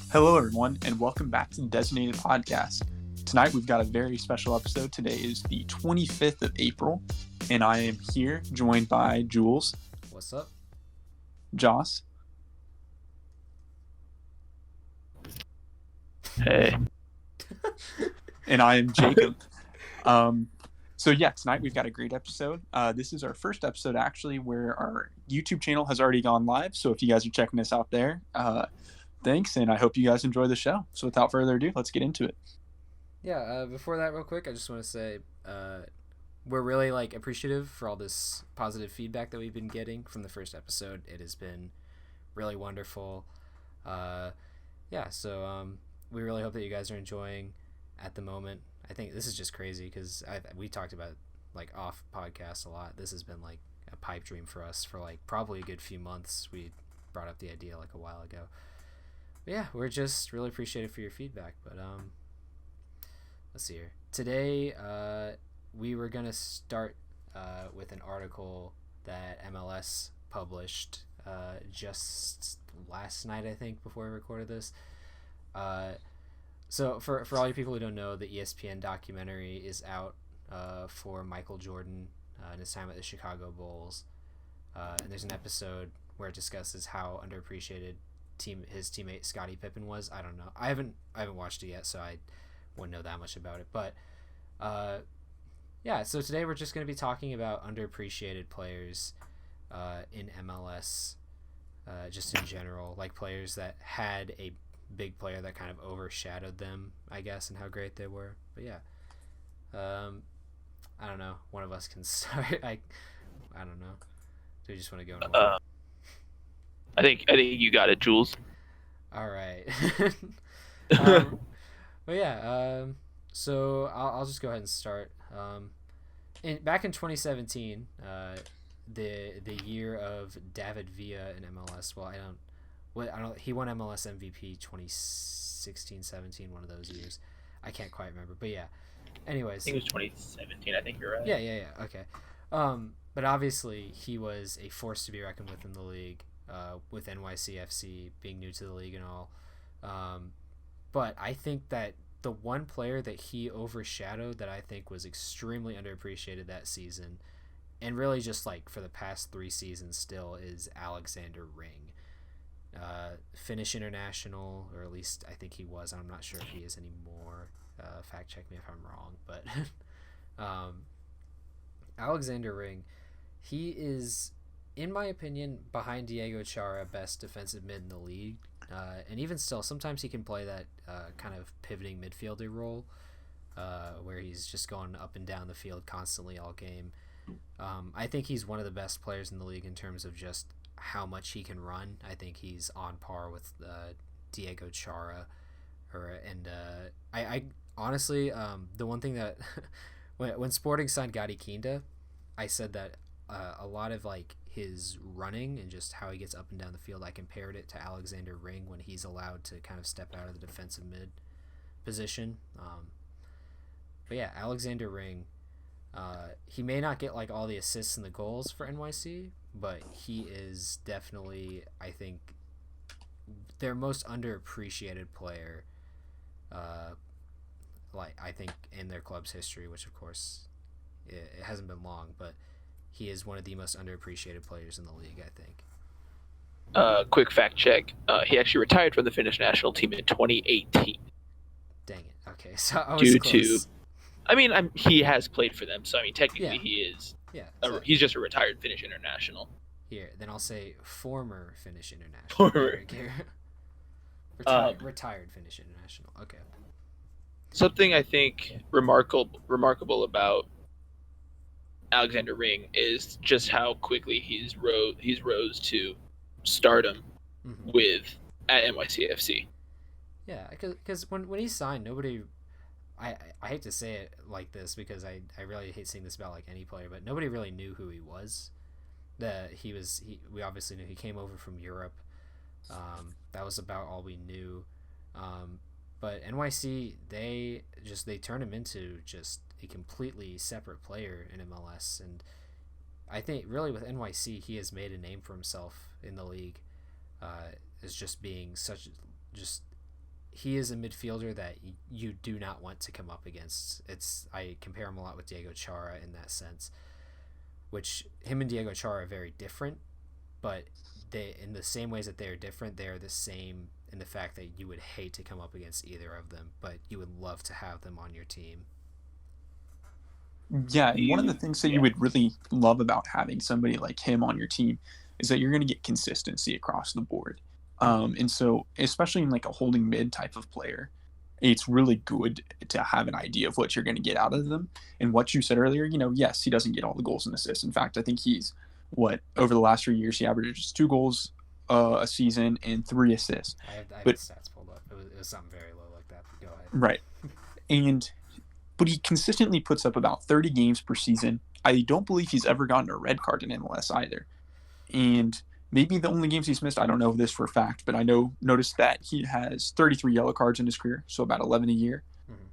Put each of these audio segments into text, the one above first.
Hello, everyone, and welcome back to the Designated Podcast. Tonight, we've got a very special episode. Today is the 25th of April, and I am here joined by Jules. What's up? Joss. Hey. And I am Jacob. Tonight we've got a great episode. This is our first episode, actually, where our YouTube channel has already gone live. So if you guys are checking us out there, thanks, and I hope you guys enjoy the show. So without further ado, let's get into it. Yeah, before that, real quick, I just want to say we're really appreciative for all this positive feedback that we've been getting from the first episode. It has been really wonderful. So we really hope that you guys are enjoying at the moment. I think this is just crazy because we talked about off podcast a lot. This has been a pipe dream for us for probably a good few months. We brought up the idea a while ago. But yeah, we're just really appreciative for your feedback. But let's see here. Today we were gonna start with an article that MLS published just last night, I think, before we recorded this. So for all you people who don't know, the ESPN documentary is out for Michael Jordan and his time at the Chicago Bulls. And there's an episode where it discusses how underappreciated his teammate Scotty Pippen was. I don't know. I haven't watched it yet, so I wouldn't know that much about it. But so today we're just going to be talking about underappreciated players in MLS, just in general, like players that had a big player that kind of overshadowed them, I guess, and how great they were. But yeah, I don't know. One of us can start. I don't know. Do we just want to go in order? I think you got it, Jules. All right. So I'll just go ahead and start. Back in 2017, the year of David Villa in MLS. Well, I don't. He won MLS MVP 2016-17, one of those years. I can't quite remember, but yeah. Anyways, I think it was 2017. I think you're right. Yeah. Okay. But obviously he was a force to be reckoned with in the league. With NYCFC being new to the league and all. But I think that the one player that he overshadowed that I think was extremely underappreciated that season, and really just for the past 3 seasons still, is Alexander Ring. Finnish international, or at least I think he was. I'm not sure if he is anymore. Fact check me if I'm wrong. But Alexander Ring, he is, in my opinion, behind Diego Chara, best defensive mid in the league. And even still, sometimes he can play that kind of pivoting midfielder role where he's just going up and down the field constantly all game. I think he's one of the best players in the league in terms of just how much he can run. I think he's on par with Diego Chara. I honestly, the one thing that when Sporting signed Gadi Kinda, I said that a lot of his running and just how he gets up and down the field, I compared it to Alexander Ring when he's allowed to kind of step out of the defensive mid position. But yeah, Alexander Ring, he may not get all the assists and the goals for NYC, but he is definitely, I think, their most underappreciated player, I think, in their club's history, which of course it hasn't been long, but he is one of the most underappreciated players in the league, I think. Quick fact check. He actually retired from the Finnish national team in 2018. Dang it. Okay, so I was due close. to, he has played for them, so technically he is. Yeah. He's just a retired Finnish international. Here, then I'll say former Finnish international. Retired Finnish international. Okay. Something I think remarkable about Alexander Ring is just how quickly he's rose to stardom at NYCFC. Yeah, because when he signed, nobody, I hate to say it like this because I really hate saying this about any player, but nobody really knew who he was. We obviously knew he came over from Europe. That was about all we knew. But NYC, they turned him into just a completely separate player in MLS, and I think really with NYC, he has made a name for himself in the league, as just being such just he is a midfielder that you do not want to come up against. I compare him a lot with Diego Chara in that sense, which him and Diego Chara are very different, but they, in the same ways that they are different, they are the same in the fact that you would hate to come up against either of them, but you would love to have them on your team. Yeah, and one of the things that you would really love about having somebody like him on your team is that you're going to get consistency across the board. And so, especially in like a holding mid type of player, it's really good to have an idea of what you're going to get out of them. And what you said earlier, yes, he doesn't get all the goals and assists. In fact, I think he's over the last 3 years, he averages 2 goals a season and 3 assists. I have the stats pulled up. It was something very low like that. But go ahead. Right. But he consistently puts up about 30 games per season. I don't believe he's ever gotten a red card in MLS either. And maybe the only games he's missed, I don't know this for a fact, but I noticed that he has 33 yellow cards in his career, so about 11 a year. Mm-hmm.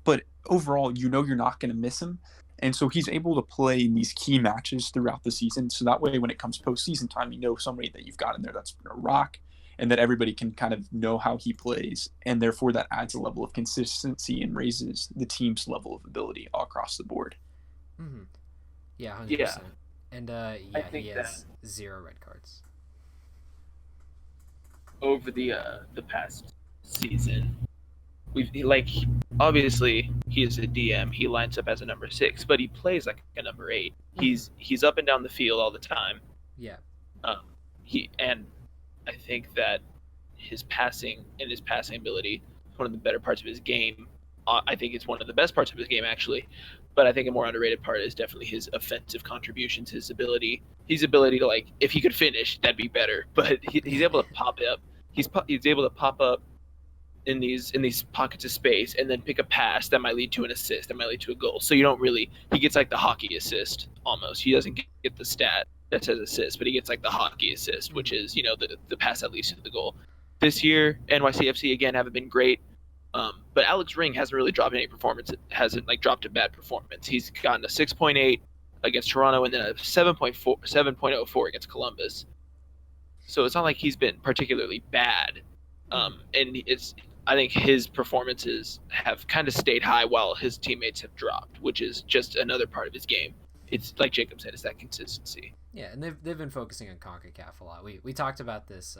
But overall, you're not going to miss him. And so he's able to play in these key matches throughout the season. So that way, when it comes postseason time, somebody that you've got in there that's been a rock, and that everybody can kind of know how he plays. And therefore, that adds a level of consistency and raises the team's level of ability all across the board. Mm-hmm. Yeah, 100%. Yeah. And he has 0 red cards. Over the past season, obviously he is a DM. He lines up as a number 6, but he plays like a number 8. He's up and down the field all the time. Yeah. I think that his passing ability is one of the better parts of his game. I think it's one of the best parts of his game, actually. But I think a more underrated part is definitely his offensive contributions, his ability to, if he could finish, that'd be better. But he's able to pop up. He's able to pop up in these pockets of space and then pick a pass that might lead to an assist, that might lead to a goal. So he gets like the hockey assist almost. He doesn't get the stat that says assist, but he gets like the hockey assist, which is, the pass that leads to the goal. This year, NYCFC again haven't been great, but Alex Ring hasn't really dropped any performance. It hasn't dropped a bad performance. He's gotten a 6.8 against Toronto and then a 7.04 against Columbus. So it's not like he's been particularly bad, and I think his performances have kind of stayed high while his teammates have dropped, which is just another part of his game. It's like Jacob said, it's that consistency. Yeah, and they've been focusing on CONCACAF a lot. We talked about this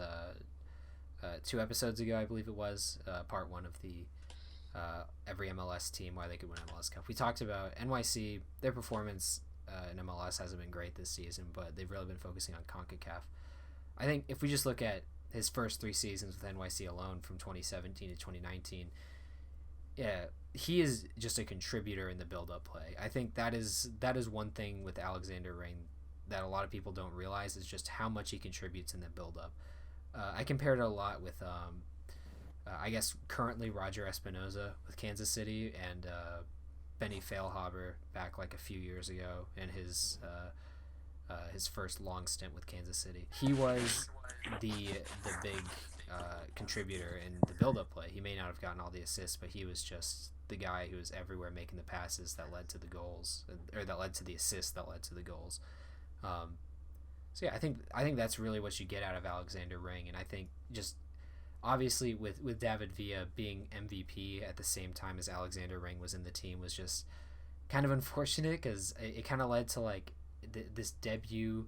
2 episodes ago, I believe it was, part 1 of the every MLS team, why they could win MLS Cup. We talked about NYC, their performance in MLS hasn't been great this season, but they've really been focusing on CONCACAF. I think if we just look at his first 3 seasons with NYC alone from 2017 to 2019, yeah, he is just a contributor in the build-up play. I think that is one thing with Alexander Ring that a lot of people don't realize is just how much he contributes in the build-up. I compared it a lot with, I guess, currently Roger Espinoza with Kansas City and Benny Feilhaber back like a few years ago in his first long stint with Kansas City. He was the big contributor in the build-up play. He may not have gotten all the assists, but he was just the guy who was everywhere making the passes that led to the goals, or that led to the assists that led to the goals. So yeah, I think that's really what you get out of Alexander Ring, and I think just obviously with David Villa being MVP at the same time as Alexander Ring was in the team was just kind of unfortunate because it kind of led to like this debut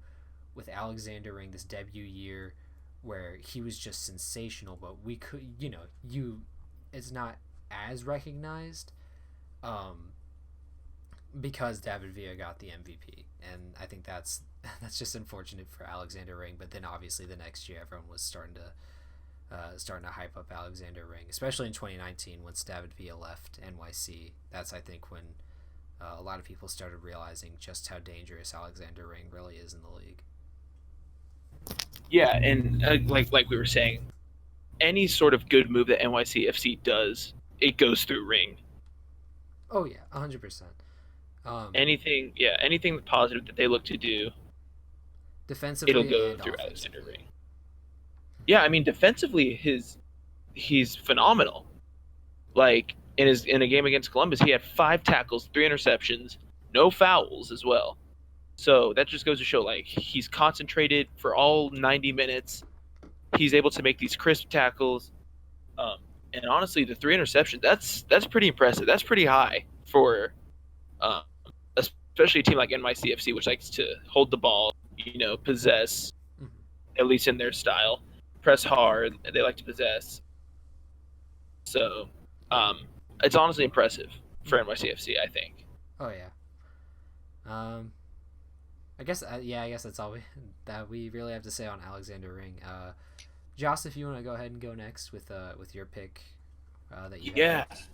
with Alexander Ring, this debut year where he was just sensational, but we could, it's not as recognized because David Villa got the MVP, and I think that's just unfortunate for Alexander Ring. But then obviously the next year everyone was starting to hype up Alexander Ring, especially in 2019 once David Villa left NYC. That's I think when a lot of people started realizing just how dangerous Alexander Ring really is in the league. Yeah, and like we were saying, any sort of good move that NYCFC does, it goes through Ring. Oh yeah, 100%. Anything positive that they look to do, defensively, it'll go through Alexander Ring. Yeah, I mean defensively, he's phenomenal. Like in a game against Columbus, he had 5 tackles, 3 interceptions, no fouls as well. So that just goes to show, like, he's concentrated for all 90 minutes. He's able to make these crisp tackles, And honestly, the 3 interceptions, that's pretty impressive. That's pretty high for um, especially a team like NYCFC, which likes to hold the ball, possess, at least in their style, press hard. They like to possess. So it's honestly impressive for NYCFC, I think. Oh yeah. I guess that's all we really have to say on Alexander Ring. Joss, if you want to go ahead and go next with your pick that you have.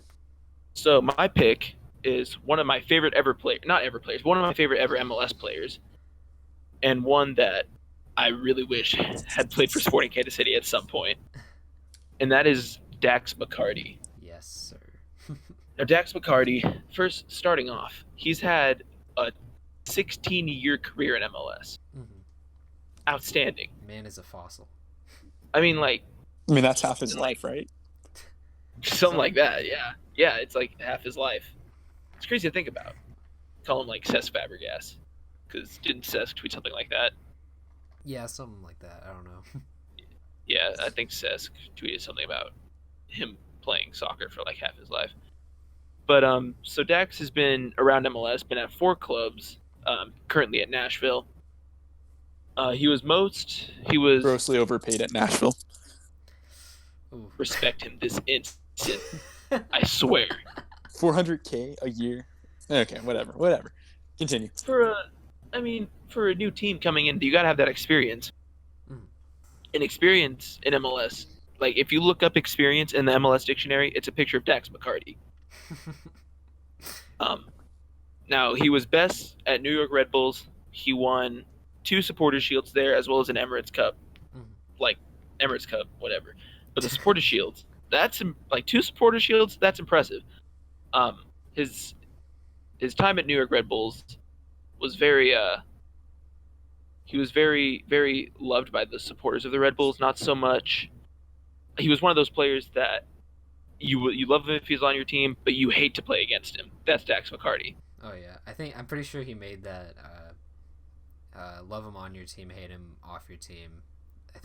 So my pick is one of my favorite one of my favorite ever MLS players, and one that I really wish had played for Sporting Kansas City at some point, and that is Dax McCarty. Yes, sir. Now, Dax McCarty, first starting off, he's had a 16-year career in MLS. Mm-hmm. Outstanding. Man is a fossil. I mean, that's half his life, right? Something like that, yeah. Yeah, it's like half his life. It's crazy to think about. Call him like Cesc Fabregas. Because didn't Cesc tweet something like that? Yeah, something like that. I don't know. Yeah, I think Cesc tweeted something about him playing soccer for like half his life. But so Dax has been around MLS, been at 4 clubs, currently at Nashville. He was grossly overpaid at Nashville. Ooh. Respect him this instant. I swear. $400K a year. Okay, whatever. Continue. For a new team coming in, you gotta have that experience. And experience in MLS, like if you look up experience in the MLS dictionary, it's a picture of Dax McCarty. Now he was best at New York Red Bulls. He won 2 Supporters Shields there, as well as an Emirates Cup, like Emirates Cup, whatever. But the Supporters Shields, that's like 2 Supporters Shields. That's impressive. His time at New York Red Bulls was very he was very, very loved by the supporters of the Red Bulls. Not so much. He was one of those players that you love him if he's on your team, but you hate to play against him. That's Dax McCarty. Oh yeah, I'm pretty sure he made that. Love him on your team, hate him off your team.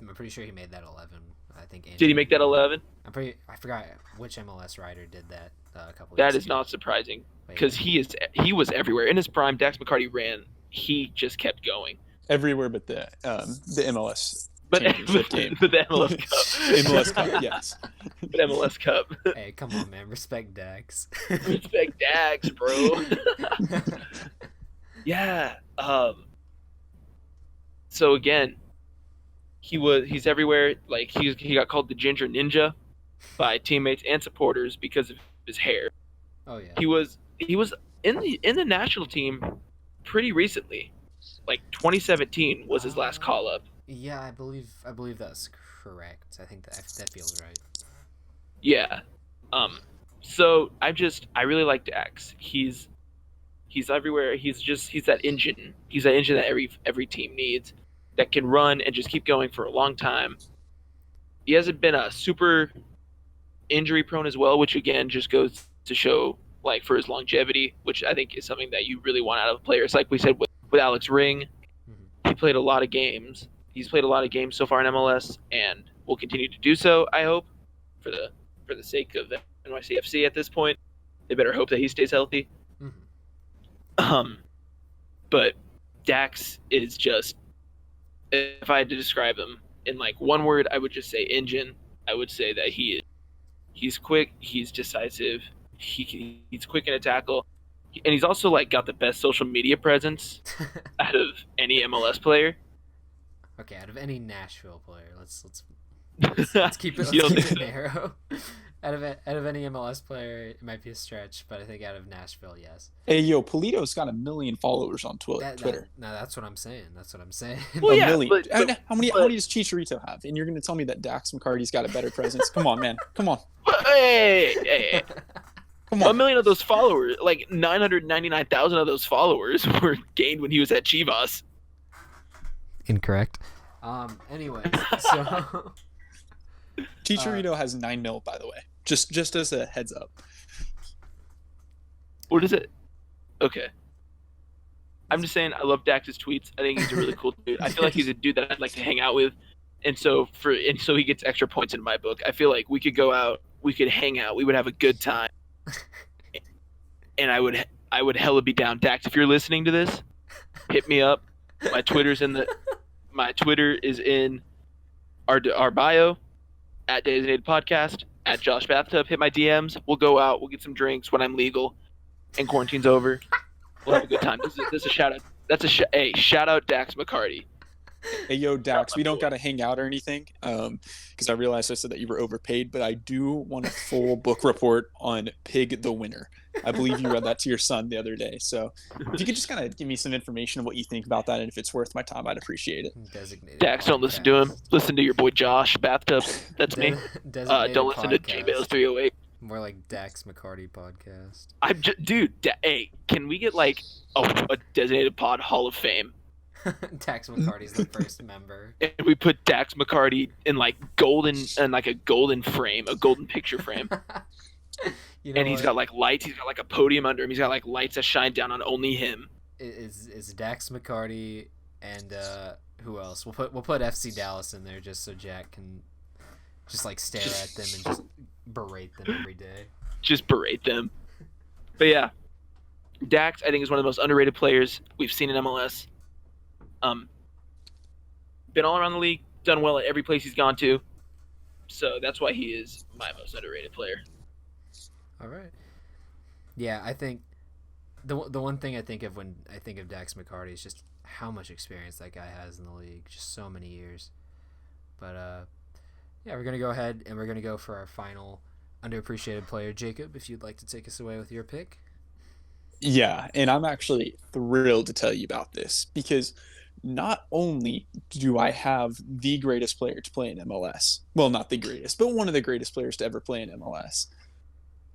I'm pretty sure he made that 11. I think. Did he make that 11? I forgot which MLS writer did that a couple. That is not surprising because he was everywhere in his prime. Dax McCarty ran. He just kept going everywhere, but the MLS. But the MLS Cup. MLS Cup, yes. But MLS Cup. Hey, come on, man. Respect Dax. Respect Dax, bro. Yeah. So again, he's everywhere. Like he got called the Ginger Ninja by teammates and supporters because of his hair. Oh yeah. He was in the national team pretty recently. Like 2017 was his last call up. Yeah, I believe that's correct. I think that feels right. Yeah. So I really like Dax. He's everywhere. He's that engine. He's that engine that every team needs, that can run and just keep going for a long time. He hasn't been a super injury prone as well, which again just goes to show like for his longevity, which I think is something that you really want out of a player. It's like we said with Alex Ring. He played a lot of games. He's played a lot of games so far in MLS and will continue to do so, I hope, for the sake of the NYCFC at this point. They better hope that he stays healthy. But Dax is just, if I had to describe him in like one word, I would just say engine. I would say that he's quick, he's decisive, he's quick in a tackle, and he's also like got the best social media presence out of any MLS player. Okay, out of any Nashville player, let's keep it narrow. Out of any MLS player, it might be a stretch, but I think out of Nashville, yes. Hey, yo, Polito's got 1 million followers on Twitter. No, that's what I'm saying. Well, yeah, million. How many does Chicharito have? And you're going to tell me that Dax McCarty's got a better presence? Come on, man. Come on. Hey. Come on. 1 million of those followers, like 999,000 of those followers were gained when he was at Chivas. Incorrect. Anyway, so Chicharito has 9 mil, by the way. Just as a heads up. What is it? Okay. I'm just saying I love Dax's tweets. I think he's a really cool dude. I feel like he's a dude that I'd like to hang out with. And so he gets extra points in my book. I feel like we could We could hang out. We would have a good time. And I would hella be down. Dax, if you're listening to this, hit me up. My Twitter is in our bio at Designated Podcast at Josh Bathtub. Hit my DMs. We'll go out. We'll get some drinks when I'm legal and quarantine's over. We'll have a good time. This is a shout out. Hey, shout out Dax McCarty. Hey, yo, Dax, we don't got to hang out or anything, because I realized I said that you were overpaid, but I do want a full book report on Pig the Winner. I believe you read that to your son the other day. So if you could just kind of give me some information of what you think about that, and if it's worth my time, I'd appreciate it. Dax, don't listen to him. Listen to your boy Josh Bathtub. That's me. Don't listen to J Bales 308. More like Dax McCarty podcast. Hey, can we get like a Designated Pod Hall of Fame? Dax McCarty's the first member. And we put Dax McCarty in like a golden frame, a golden picture frame. He's got like lights. He's got like a podium under him. He's got like lights that shine down on only him. Is Dax McCarty and who else? We'll put FC Dallas in there just so Jack can just like stare at them and just berate them every day. Just berate them. But yeah, Dax I think is one of the most underrated players we've seen in MLS. Been all around the league, done well at every place he's gone to, so that's why he is my most underrated player. All right. Yeah, I think the one thing I think of when I think of Dax McCarty is just how much experience that guy has in the league, just so many years. But yeah, we're gonna go ahead and we're gonna go for our final underappreciated player. Jacob, if you'd like to take us away with your pick. Yeah, and I'm actually thrilled to tell you about this because not only do I have the greatest player to play in MLS, well, not the greatest, but one of the greatest players to ever play in MLS,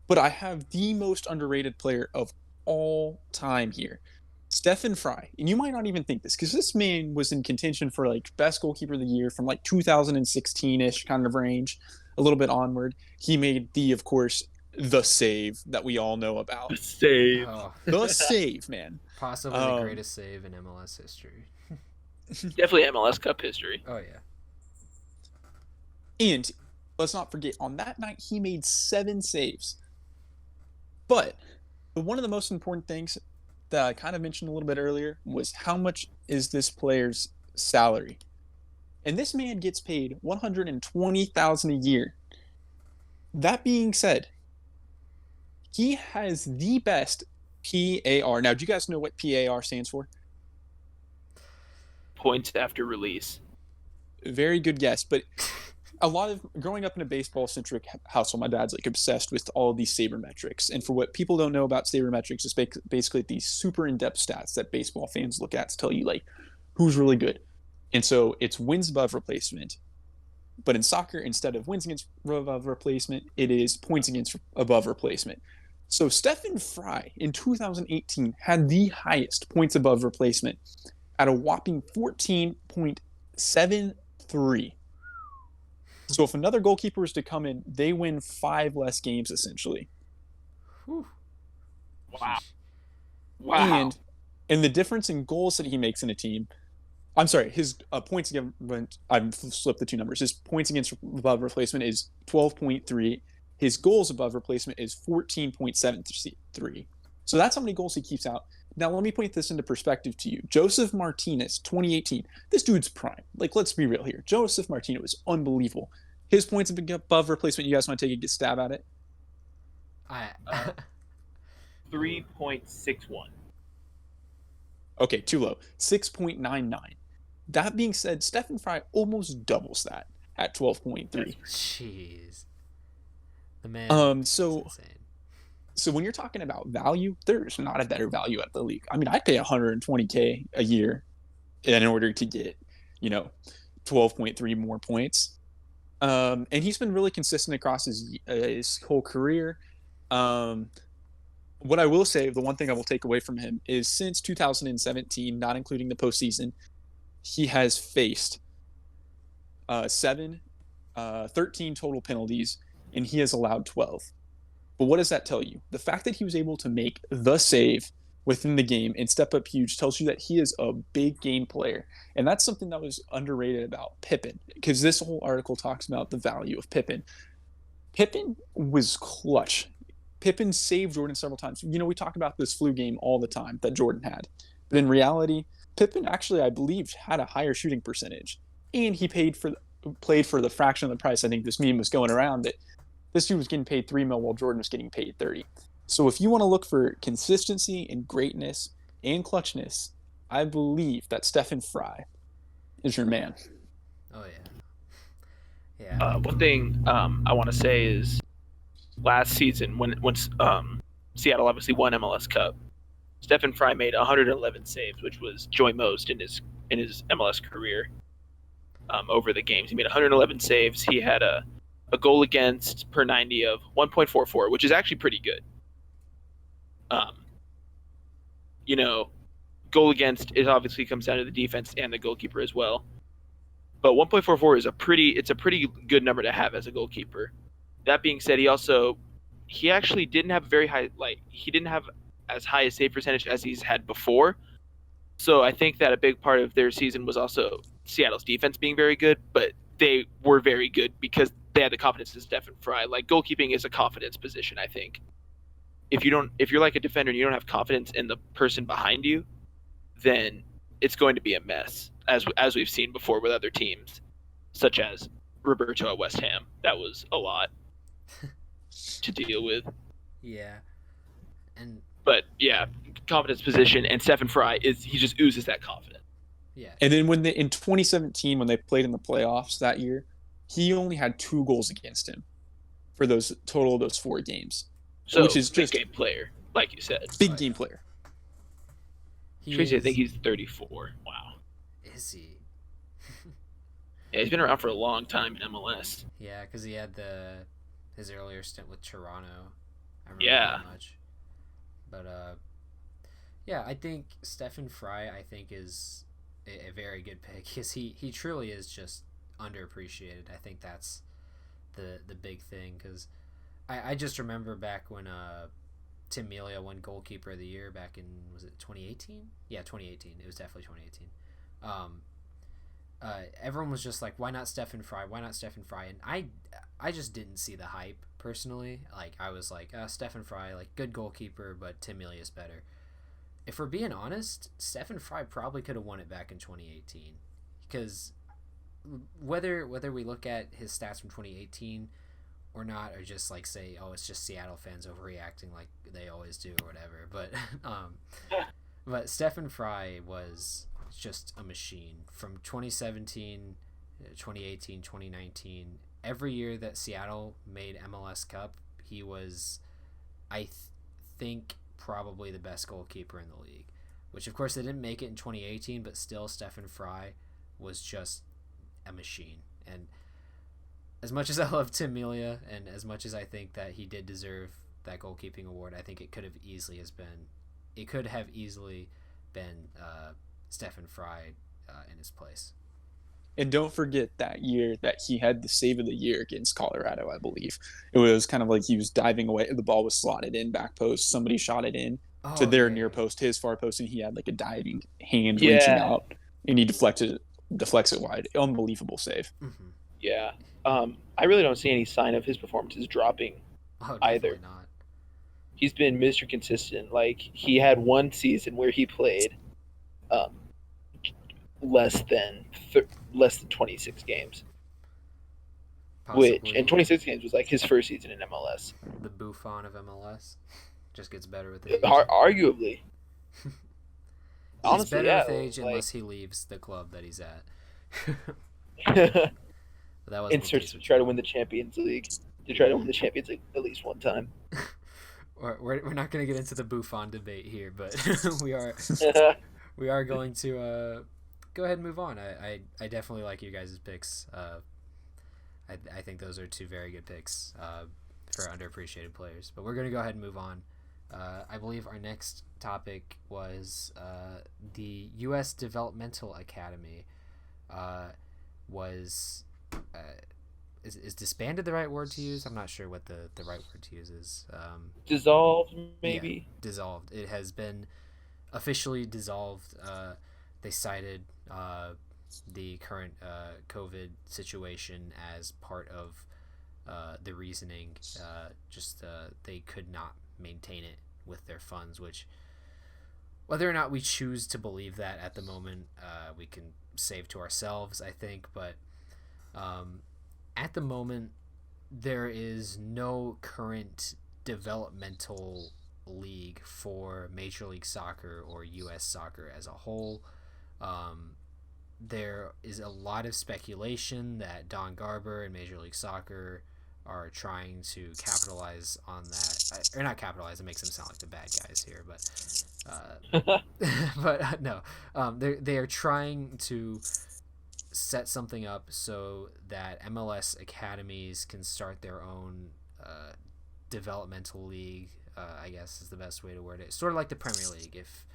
but I have the most underrated player of all time here, Stephen Fry. And you might not even think this because this man was in contention for like best goalkeeper of the year from like 2016-ish kind of range, a little bit onward. He made of course, the save that we all know about. The save. Oh. The save, man. Possibly the greatest save in MLS history. Definitely MLS Cup history. Oh, yeah. And let's not forget, on that night, he made 7 saves. But one of the most important things that I kind of mentioned a little bit earlier was how much is this player's salary? And this man gets paid $120,000 a year. That being said, he has the best PAR. Now, do you guys know what PAR stands for? Points after release. Very good guess, but a lot of growing up in a baseball-centric household, my dad's like obsessed with all of these sabermetrics. And for what people don't know about sabermetrics, it's basically these super in-depth stats that baseball fans look at to tell you like who's really good. And so it's wins above replacement. But in soccer, instead of wins against above replacement, it is points against above replacement. So Stephen Fry in 2018 had the highest points above replacement at a whopping 14.73. So if another goalkeeper was to come in, they win 5 less games essentially. Whew. Wow. And the difference in goals that he makes in a team, I'm sorry, his points against, I've slipped the two numbers. His points against above replacement is 12.3. His goals above replacement is 14.73. So that's how many goals he keeps out. Now, let me point this into perspective to you. Joseph Martinez, 2018. This dude's prime. Like, let's be real here. Joseph Martinez was unbelievable. His points above replacement, you guys want to take a stab at it? 3.61. Okay, too low. 6.99. That being said, Stephen Fry almost doubles that at 12.3. Jeez. The man is insane. So when you're talking about value, there's not a better value at the league. I mean, I'd pay $120K a year in order to get, 12.3 more points. And he's been really consistent across his whole career. What I will say, the one thing I will take away from him is since 2017, not including the postseason, he has faced 13 total penalties, and he has allowed 12. But what does that tell you? The fact that he was able to make the save within the game and step up huge tells you that he is a big game player. And that's something that was underrated about Pippen, because this whole article talks about the value of Pippen. Pippen was clutch. Pippen saved Jordan several times. We talk about this flu game all the time that Jordan had. But in reality, Pippen actually, I believe, had a higher shooting percentage. And he played for the fraction of the price. I think this meme was going around that this dude was getting paid $3 million while Jordan was getting paid 30. So if you want to look for consistency and greatness and clutchness, I believe that Stephen Fry is your man. Oh yeah. Yeah. One thing I want to say is last season when Seattle obviously won MLS Cup, Stephen Fry made 111 saves, which was joint most in his MLS career. Over the games, he made 111 saves. He had a goal against per 90 of 1.44, which is actually pretty good. Goal against, it obviously comes down to the defense and the goalkeeper as well. But 1.44 is a pretty good number to have as a goalkeeper. That being said, he actually didn't have very high, he didn't have as high a save percentage as he's had before. So I think that a big part of their season was also Seattle's defense being very good, but they were very good because they had the confidence in Stephen Fry. Like, goalkeeping is a confidence position, I think. If you're like a defender and you don't have confidence in the person behind you, then it's going to be a mess, as we've seen before with other teams, such as Roberto at West Ham. That was a lot to deal with. Yeah. But yeah, confidence position, and Stephen Fry he just oozes that confidence. Yeah. And then in 2017, when they played in the playoffs that year, he only had 2 goals against him for those 4 games. So, which is just big game player, like you said. Big game player. Tracy, I think he's 34. Wow. Is he? Yeah, he's been around for a long time in MLS. Yeah, because he had his earlier stint with Toronto. I remember that much. But yeah, I think Stephen Fry, is a very good pick because he truly is just underappreciated. I think that's the big thing because I just remember back when Tim Melia won goalkeeper of the year back in, was it 2018? Yeah, 2018. It was definitely 2018. Everyone was just like, why not Stephen Fry? Why not Stephen Fry? And I just didn't see the hype personally. Like, I was like, Stephen Fry, like, good goalkeeper, but Tim Melia is better. If we're being honest, Stephen Fry probably could have won it back in 2018 because whether we look at his stats from 2018 or not, or just like say, oh, it's just Seattle fans overreacting like they always do or whatever, but Stephen Fry was just a machine from 2017, 2018, 2019. Every year that Seattle made MLS Cup, he was, I think, probably the best goalkeeper in the league, which of course they didn't make it in 2018, but still Stephen Fry was just a machine. And as much as I love Tim Melia and as much as I think that he did deserve that goalkeeping award, I think it could have easily been Stephen Fry in his place. And don't forget that year that he had the save of the year against Colorado, I believe. It was kind of like he was diving away. The ball was slotted in, back post. Somebody shot it in to their near post, his far post, and he had like a diving hand reaching out, and he deflects it wide. Unbelievable save. Mm-hmm. Yeah. I really don't see any sign of his performances dropping either. Not. He's been Mr. Consistent. Like, he had one season where he played less than 26 games. Possibly. And 26 games was like his first season in MLS. The Buffon of MLS just gets better with age. Arguably. He's better with age unless he leaves the club that he's at. Inserts to try to win the Champions League. To try to win the Champions League at least one time. We're not going to get into the Buffon debate here, but we are going to go ahead and move on. I definitely like you guys' picks. I think those are 2 very good picks for underappreciated players. But we're going to go ahead and move on. I believe our next topic was the US Developmental Academy was is disbanded the right word to use? I'm not sure what the right word to use is. Dissolved, maybe? Yeah, dissolved. It has been officially dissolved. They cited the current COVID situation as part of the reasoning. They could not maintain it with their funds, which whether or not we choose to believe that at the moment, we can save to ourselves, I think. But at the moment, there is no current developmental league for Major League Soccer or US Soccer as a whole. There is a lot of speculation that Don Garber and Major League Soccer are trying to capitalize on that, or not capitalize. It makes them sound like the bad guys here, but no, they are trying to set something up so that MLS academies can start their own developmental league. I guess is the best way to word it. Sort of like the Premier League, if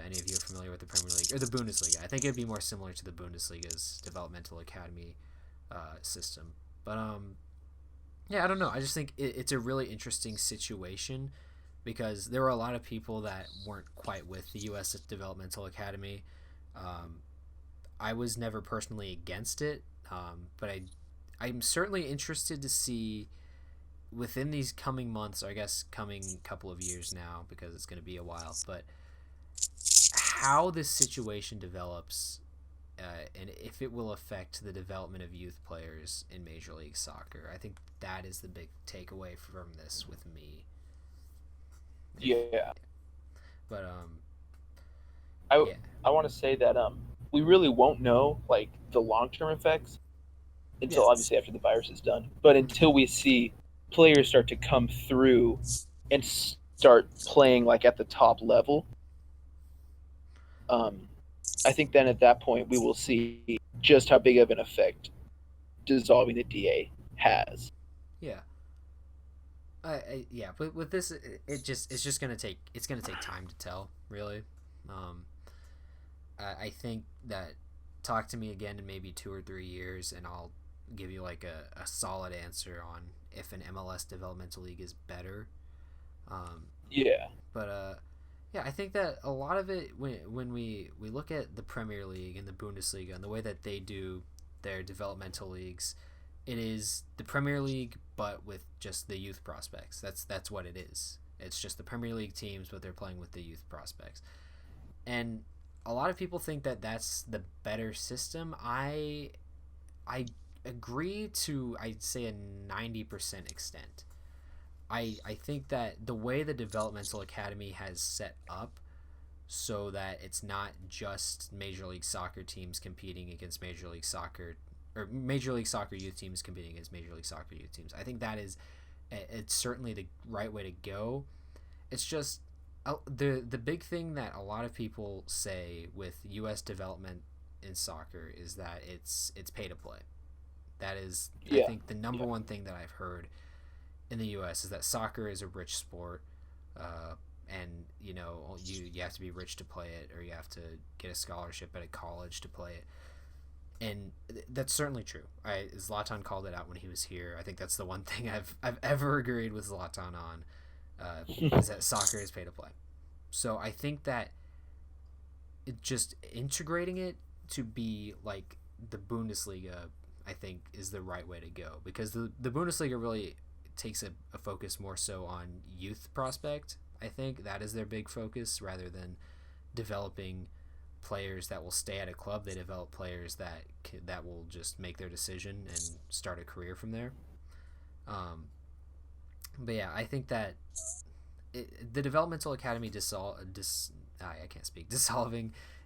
any of you are familiar with the Premier League or the Bundesliga. I think it'd be more similar to the Bundesliga's developmental academy system. But yeah, I don't know. I just think it's a really interesting situation because there were a lot of people that weren't quite with the US Developmental Academy. I was never personally against it, but I'm certainly interested to see within these coming months, or I guess coming couple of years now, because it's going to be a while, but how this situation develops and if it will affect the development of youth players in Major League Soccer. I think that is the big takeaway from this with me. Yeah. But I want to say that we really won't know like the long-term effects until obviously after the virus is done. But until we see players start to come through and start playing like at the top level, I think then at that point we will see just how big of an effect dissolving the DA has. Yeah. Yeah, but with this, it's just gonna take time to tell, really. I think that talk to me again in maybe 2 or 3 years, and I'll give you like a solid answer on if an MLS developmental league is better. Yeah. But yeah, I think that a lot of it when we look at the Premier League and the Bundesliga and the way that they do their developmental leagues, it is the Premier League but with just the youth prospects. That's what it is. It's just the Premier League teams, but they're playing with the youth prospects. And a lot of people think that that's the better system. I agree to, I'd say, a 90% extent. I think that the way the developmental academy has set up so that it's not just Major League Soccer teams competing against Major League Soccer, or Major League Soccer youth teams competing against Major League Soccer youth teams. I think that is, it's certainly the right way to go. It's just the big thing that a lot of people say with U.S. development in soccer is that it's pay to play. That is, I think, the number one thing that I've heard in the U.S. is that soccer is a rich sport, and you have to be rich to play it, or you have to get a scholarship at a college to play it. And that's certainly true. Zlatan called it out when he was here. I think that's the one thing I've ever agreed with Zlatan on, is that soccer is pay to play. So I think that just integrating it to be like the Bundesliga, I think, is the right way to go, because the Bundesliga really takes a focus more so on youth prospect. I think that is their big focus rather than developing players that will stay at a club. They develop players that will just make their decision and start a career from there. But yeah, I think that the developmental academy dissolving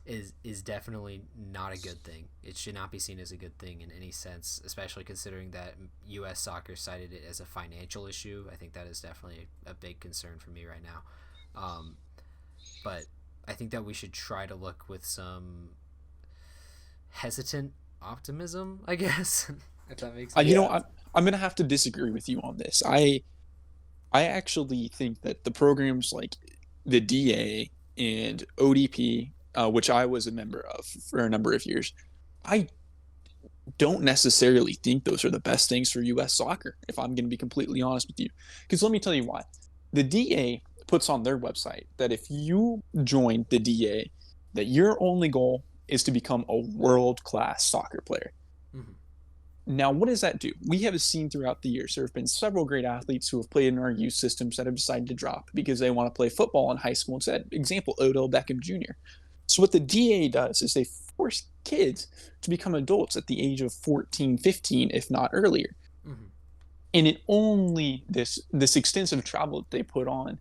is definitely not a good thing. It should not be seen as a good thing in any sense, especially considering that U.S. Soccer cited it as a financial issue. I think that is definitely a big concern for me right now. But I think that we should try to look with some hesitant optimism, I guess, if that makes sense. I'm going to have to disagree with you on this. I actually think that the programs like the DA and ODP, which I was a member of for a number of years, I don't necessarily think those are the best things for U.S. soccer, if I'm going to be completely honest with you. Because let me tell you why. The DA puts on their website that if you join the DA, that your only goal is to become a world-class soccer player. Mm-hmm. Now, what does that do? We have seen throughout the years there have been several great athletes who have played in our youth systems that have decided to drop because they want to play football in high school instead. Example, Odell Beckham Jr. So what the DA does is they force kids to become adults at the age of 14, 15, if not earlier. Mm-hmm. And it only, this extensive travel that they put on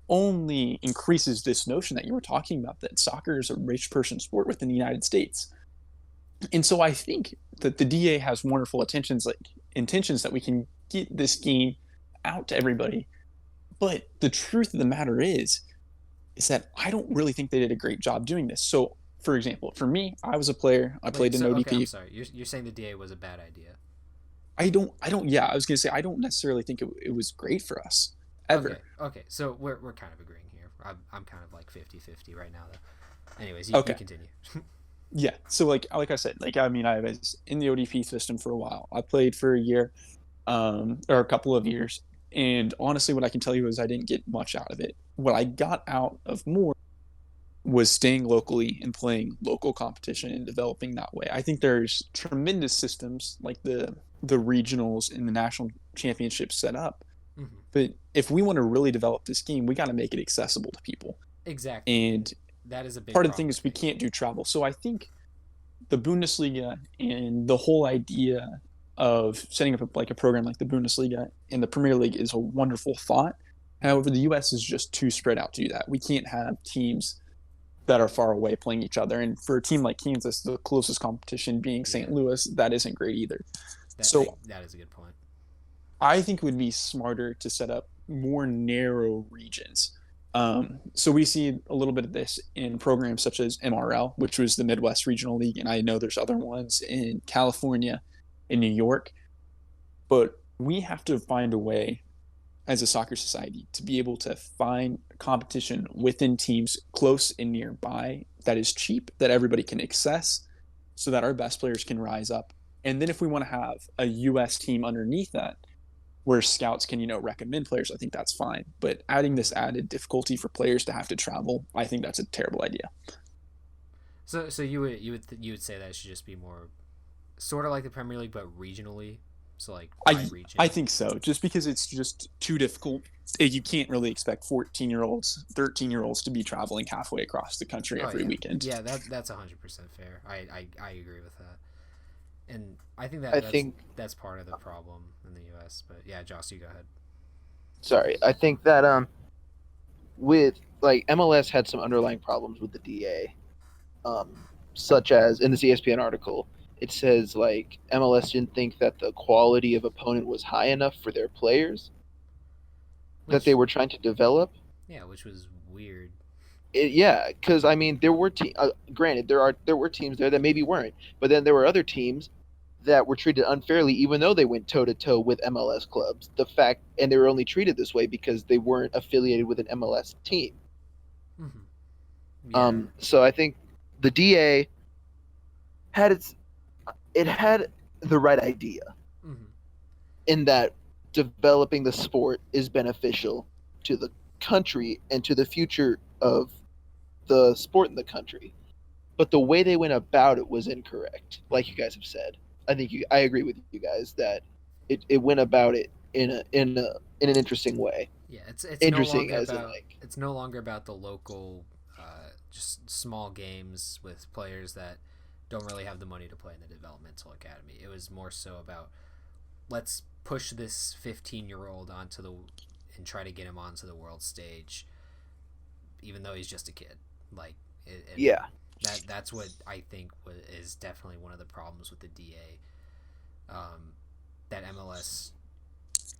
only increases this notion that you were talking about, that soccer is a rich person sport within the United States. And so I think that the DA has wonderful intentions that we can get this game out to everybody. But the truth of the matter is that I don't really think they did a great job doing this. So, for example, for me, I was a player. I played in ODP. Okay, I'm sorry. You're saying the DA was a bad idea. Yeah, I was going to say, I don't necessarily think it was great for us, ever. Okay. So we're kind of agreeing here. I'm kind of like 50-50 right now, though. Anyways, you continue. Yeah. So like I said, I was in the ODP system for a while. I played for a year, or a couple of years. And honestly, what I can tell you is I didn't get much out of it. What I got out of more was staying locally and playing local competition and developing that way. I think there's tremendous systems like the regionals and the national championships set up. Mm-hmm. But if we want to really develop this game, we got to make it accessible to people. Exactly. And that is a big part of the thing is we can't do travel. So I think the Bundesliga and the whole idea of setting up a program like the Bundesliga and the Premier League is a wonderful thought. However, the U.S. is just too spread out to do that. We can't have teams that are far away playing each other. And for a team like Kansas, the closest competition being St. Louis, that isn't great either. That is a good point. I think it would be smarter to set up more narrow regions. So we see a little bit of this in programs such as MRL, which was the Midwest Regional League, and I know there's other ones in California, in New York. But we have to find a way as a soccer society to be able to find competition within teams close and nearby that is cheap, that everybody can access, so that our best players can rise up. And then if we want to have a U.S. team underneath that, where scouts can, recommend players, I think that's fine. But adding this added difficulty for players to have to travel, I think that's a terrible idea. So you would say that it should just be more sort of like the Premier League, but regionally. So like region. I think so. Just because it's just too difficult. You can't really expect 14-year-olds, 13-year-olds to be traveling halfway across the country every weekend. Yeah, that's 100% fair. I agree with that. And I think that's part of the problem in the U.S. But yeah, Joss, you go ahead. Sorry, I think that with MLS had some underlying problems with the DA, such as in this ESPN article, it says MLS didn't think that the quality of opponent was high enough for their players that they were trying to develop. Yeah, which was weird. Because there were granted there were teams there that maybe weren't, but then there were other teams that were treated unfairly, even though they went toe to toe with MLS clubs. And they were only treated this way because they weren't affiliated with an MLS team. Mm-hmm. Yeah. So I think the DA had the right idea, mm-hmm. in that developing the sport is beneficial to the country and to the future of the sport in the country. But the way they went about it was incorrect, like you guys have said. I agree with you guys that it went about it in an interesting way. Yeah, it's interesting it's no longer about the local, just small games with players that don't really have the money to play in the developmental academy. It was more so about, let's push this 15-year-old and try to get him onto the world stage, even though he's just a kid. That's what I think is definitely one of the problems with the DA, that MLS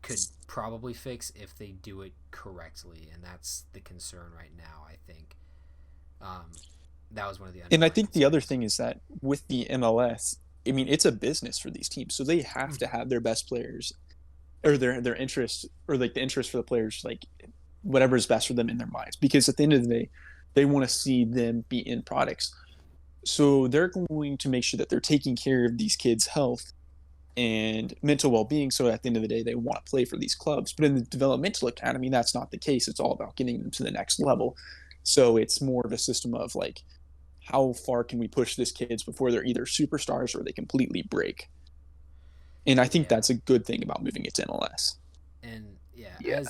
could probably fix if they do it correctly, and that's the concern right now, I think. That was one of the and I think the other thing is that with the MLS, it's a business for these teams, so they have to have their best players, or their interest, or the interest for the players, whatever is best for them in their minds, because at the end of the day, they want to see them be in products. So they're going to make sure that they're taking care of these kids' health and mental well-being, so at the end of the day, they want to play for these clubs. But in the developmental academy, that's not the case. It's all about getting them to the next level. So it's more of a system of how far can we push these kids before they're either superstars or they completely break. And I think Yeah. that's a good thing about moving it to MLS. And yeah, Yeah.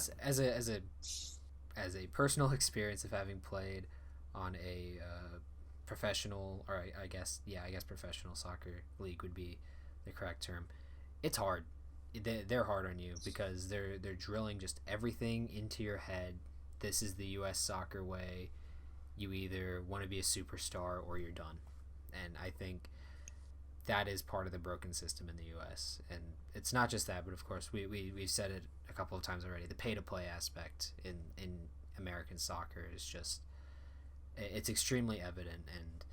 as a personal experience of having played on a professional, or I guess professional soccer league would be the correct term. It's hard. They're hard on you because they're drilling just everything into your head. This is the U.S. soccer way. You either want to be a superstar or you're done. And I think that is part of the broken system in the U.S. And it's not just that, but of course we've said it a couple of times already. The pay-to-play aspect in American soccer is just, it's extremely evident. And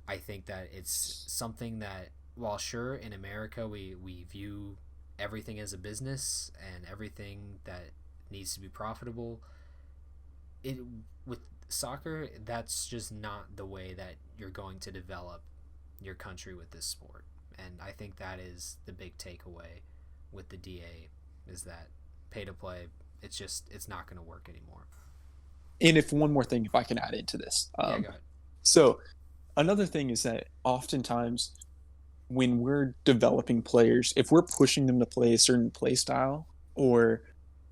I think that it's something that, while sure, in America we view everything as a business and everything that needs to be profitable, it with soccer, that's just not the way that you're going to develop your country with this sport. And I think that is the big takeaway with the DA, is that pay to play, it's not going to work anymore. And if one more thing, if I can add into this. Go ahead. So another thing is that oftentimes when we're developing players, if we're pushing them to play a certain play style, or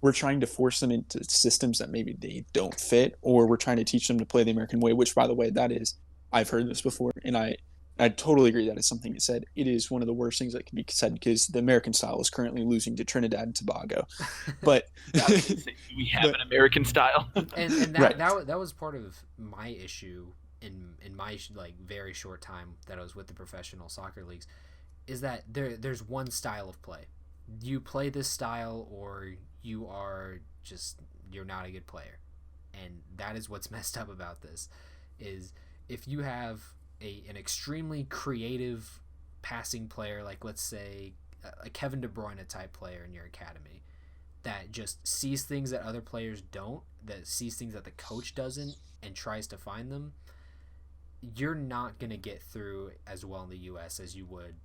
we're trying to force them into systems that maybe they don't fit, or we're trying to teach them to play the American way, which, by the way, that is, I've heard this before, and I totally agree that is something you said. It is one of the worst things that can be said because the American style is currently losing to Trinidad and Tobago. But we have an American style. and that was part of my issue in my like very short time that I was with the professional soccer leagues, is that there's one style of play. You play this style or you're not a good player. And that is what's messed up about this, is if you have an extremely creative passing player, like let's say a Kevin De Bruyne type player in your academy, that just sees things that other players don't, that sees things that the coach doesn't and tries to find them, you're not going to get through as well in the U.S. as you would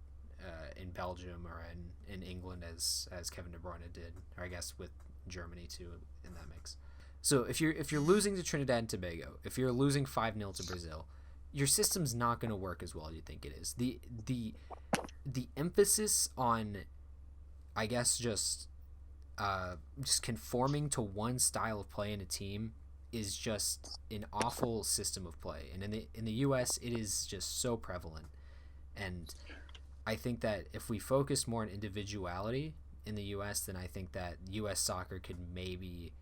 in Belgium or in England as Kevin De Bruyne did, or I guess with Germany too in that mix. So if you're losing to Trinidad and Tobago, if you're losing 5-0 to Brazil, your system's not going to work as well as you think it is. The emphasis on, I guess, just conforming to one style of play in a team is just an awful system of play. And in the US, it is just so prevalent. And I think that if we focus more on individuality in the US, then I think that US soccer could maybe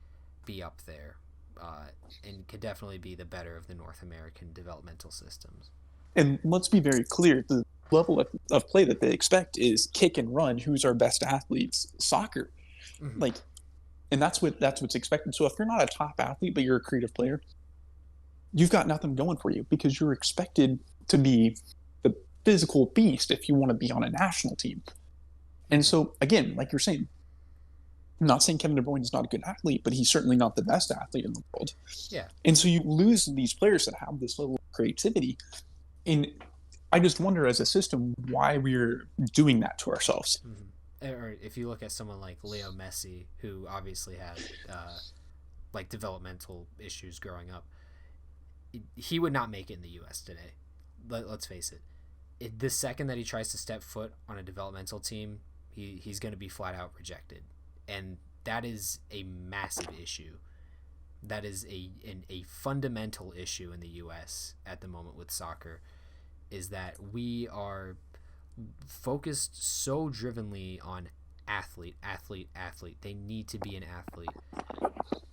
be up there. And could definitely be the better of the North American developmental systems. And let's be very clear, the level of play that they expect is kick and run. Who's our best athletes? Soccer. Mm-hmm. And that's what's expected. So if you're not a top athlete, but you're a creative player, you've got nothing going for you because you're expected to be the physical beast if you want to be on a national team. And so, again, like you're saying, I'm not saying Kevin De Bruyne is not a good athlete, but he's certainly not the best athlete in the world. Yeah. And so you lose these players that have this level of creativity. And I just wonder, as a system, why we're doing that to ourselves. Mm-hmm. Or if you look at someone like Leo Messi, who obviously had like developmental issues growing up, he would not make it in the U.S. today. Let's face it. The second that he tries to step foot on a developmental team, he's going to be flat out rejected. And that is a massive issue. That is a fundamental issue in the U.S. at the moment with soccer, is that we are focused so drivenly on athlete. They need to be an athlete.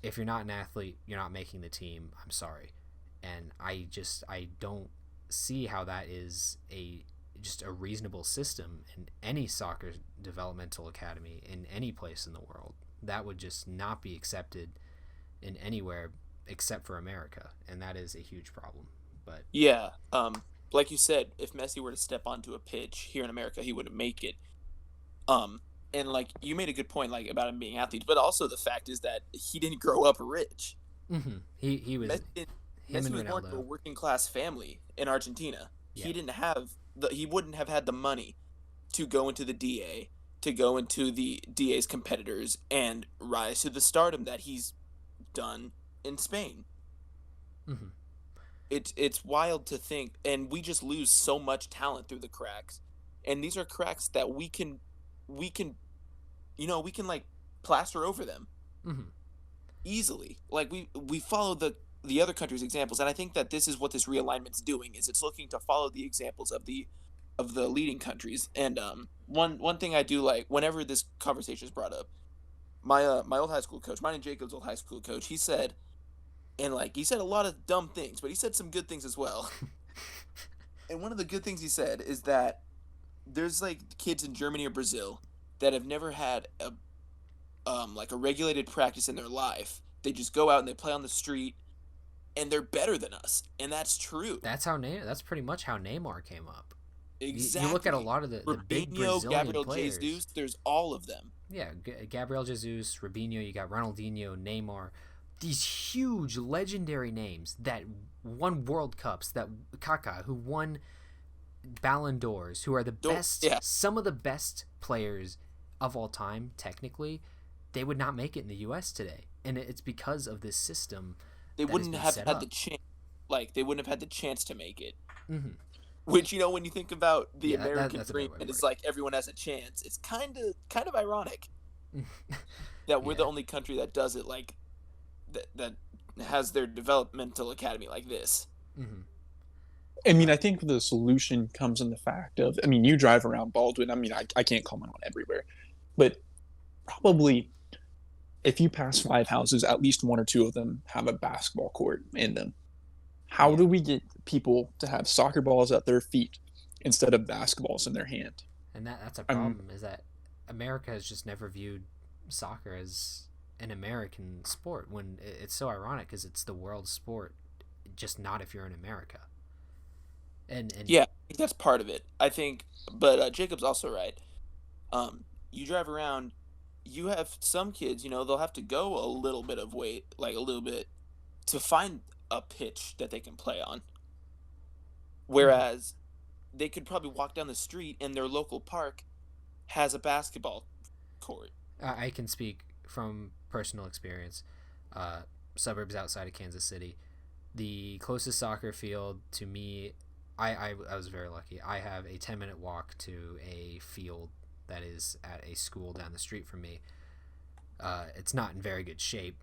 If you're not an athlete, you're not making the team. I'm sorry. And I don't see how that is just a reasonable system in any soccer developmental academy in any place in the world. That would just not be accepted in anywhere except for America, and that is a huge problem. But yeah, like you said, if Messi were to step onto a pitch here in America, he wouldn't make it. And like you made a good point, like about him being athletes, but also the fact is that he didn't grow up rich. Mm-hmm. He was. Messi was born to a working class family in Argentina. Yeah. He wouldn't have had the money to go into the DA, to go into the DA's competitors and rise to the stardom that he's done in Spain. Mm-hmm. It's wild to think, and we just lose so much talent through the cracks. And these are cracks that we can we can, we can like plaster over them Mhm. easily. Like we follow the other countries' examples, and I think that this is what this realignment's doing, is it's looking to follow the examples of the leading countries. And one thing I do like whenever this conversation is brought up, my old high school coach, mine and Jacob's old high school coach, he said, and like he said a lot of dumb things, but he said some good things as well. And one of the good things he said is that there's like kids in Germany or Brazil that have never had like a regulated practice in their life. They just go out and they play on the street, and they're better than us, and that's true. That's pretty much how Neymar came up. Exactly. You look at a lot of the big Robinho, Brazilian Gabriel players. Jesus, there's all of them. Yeah, Gabriel Jesus, Robinho, you got Ronaldinho, Neymar. These huge legendary names that won World Cups, that Kaká, who won Ballon d'Ors, who are the best, some of the best players of all time, technically, they would not make it in the U.S. today. And it's because of this system. They wouldn't have had the chance. Like, they wouldn't have had the chance to make it. Mm-hmm. Which, when you think about the American dream, and it's like everyone has a chance. It's kind of ironic that we're the only country that does it, like that has their developmental academy like this. Mm-hmm. I mean, I think the solution comes in the fact of, I mean, you drive around Baldwin. I mean, I can't comment on everywhere, but probably if you pass 5 houses, at least 1 or 2 of them have a basketball court in them. How do we get people to have soccer balls at their feet instead of basketballs in their hand? And that's a problem, is that America has just never viewed soccer as an American sport, when it's so ironic because it's the world sport, just not if you're in America. And yeah, I think that's part of it. I think, but Jacob's also right. You drive around, you have some kids, they'll have to go a little bit of weight, like a little bit, to find a pitch that they can play on. Whereas they could probably walk down the street and their local park has a basketball court. I can speak from personal experience. Suburbs outside of Kansas City, the closest soccer field to me, I was very lucky. I have a 10-minute walk to a field that is at a school down the street from me. It's not in very good shape,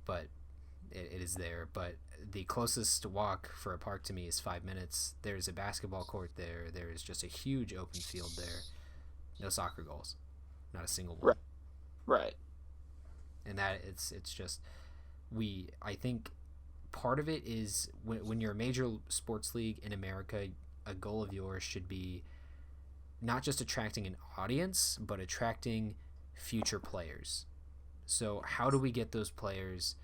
but it is there. But the closest walk for a park to me is 5 minutes. There's a basketball court there. There is just a huge open field there. No soccer goals, not a single one. Right. And that it's just I think part of it is when you're a major sports league in America, a goal of yours should be not just attracting an audience, but attracting future players. So how do we get those players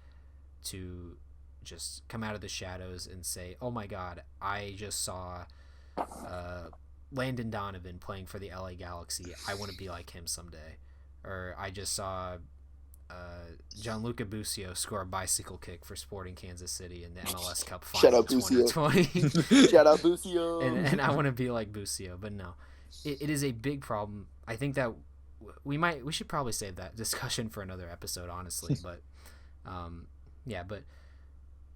to just come out of the shadows and say, oh my God, I just saw Landon Donovan playing for the LA Galaxy. I want to be like him someday. Or I just saw Gianluca Busio score a bicycle kick for Sporting Kansas City in the MLS Cup final in 2020. Shout out Busio. And I want to be like Busio, but no. It is a big problem. I think that we should probably save that discussion for another episode, honestly. But but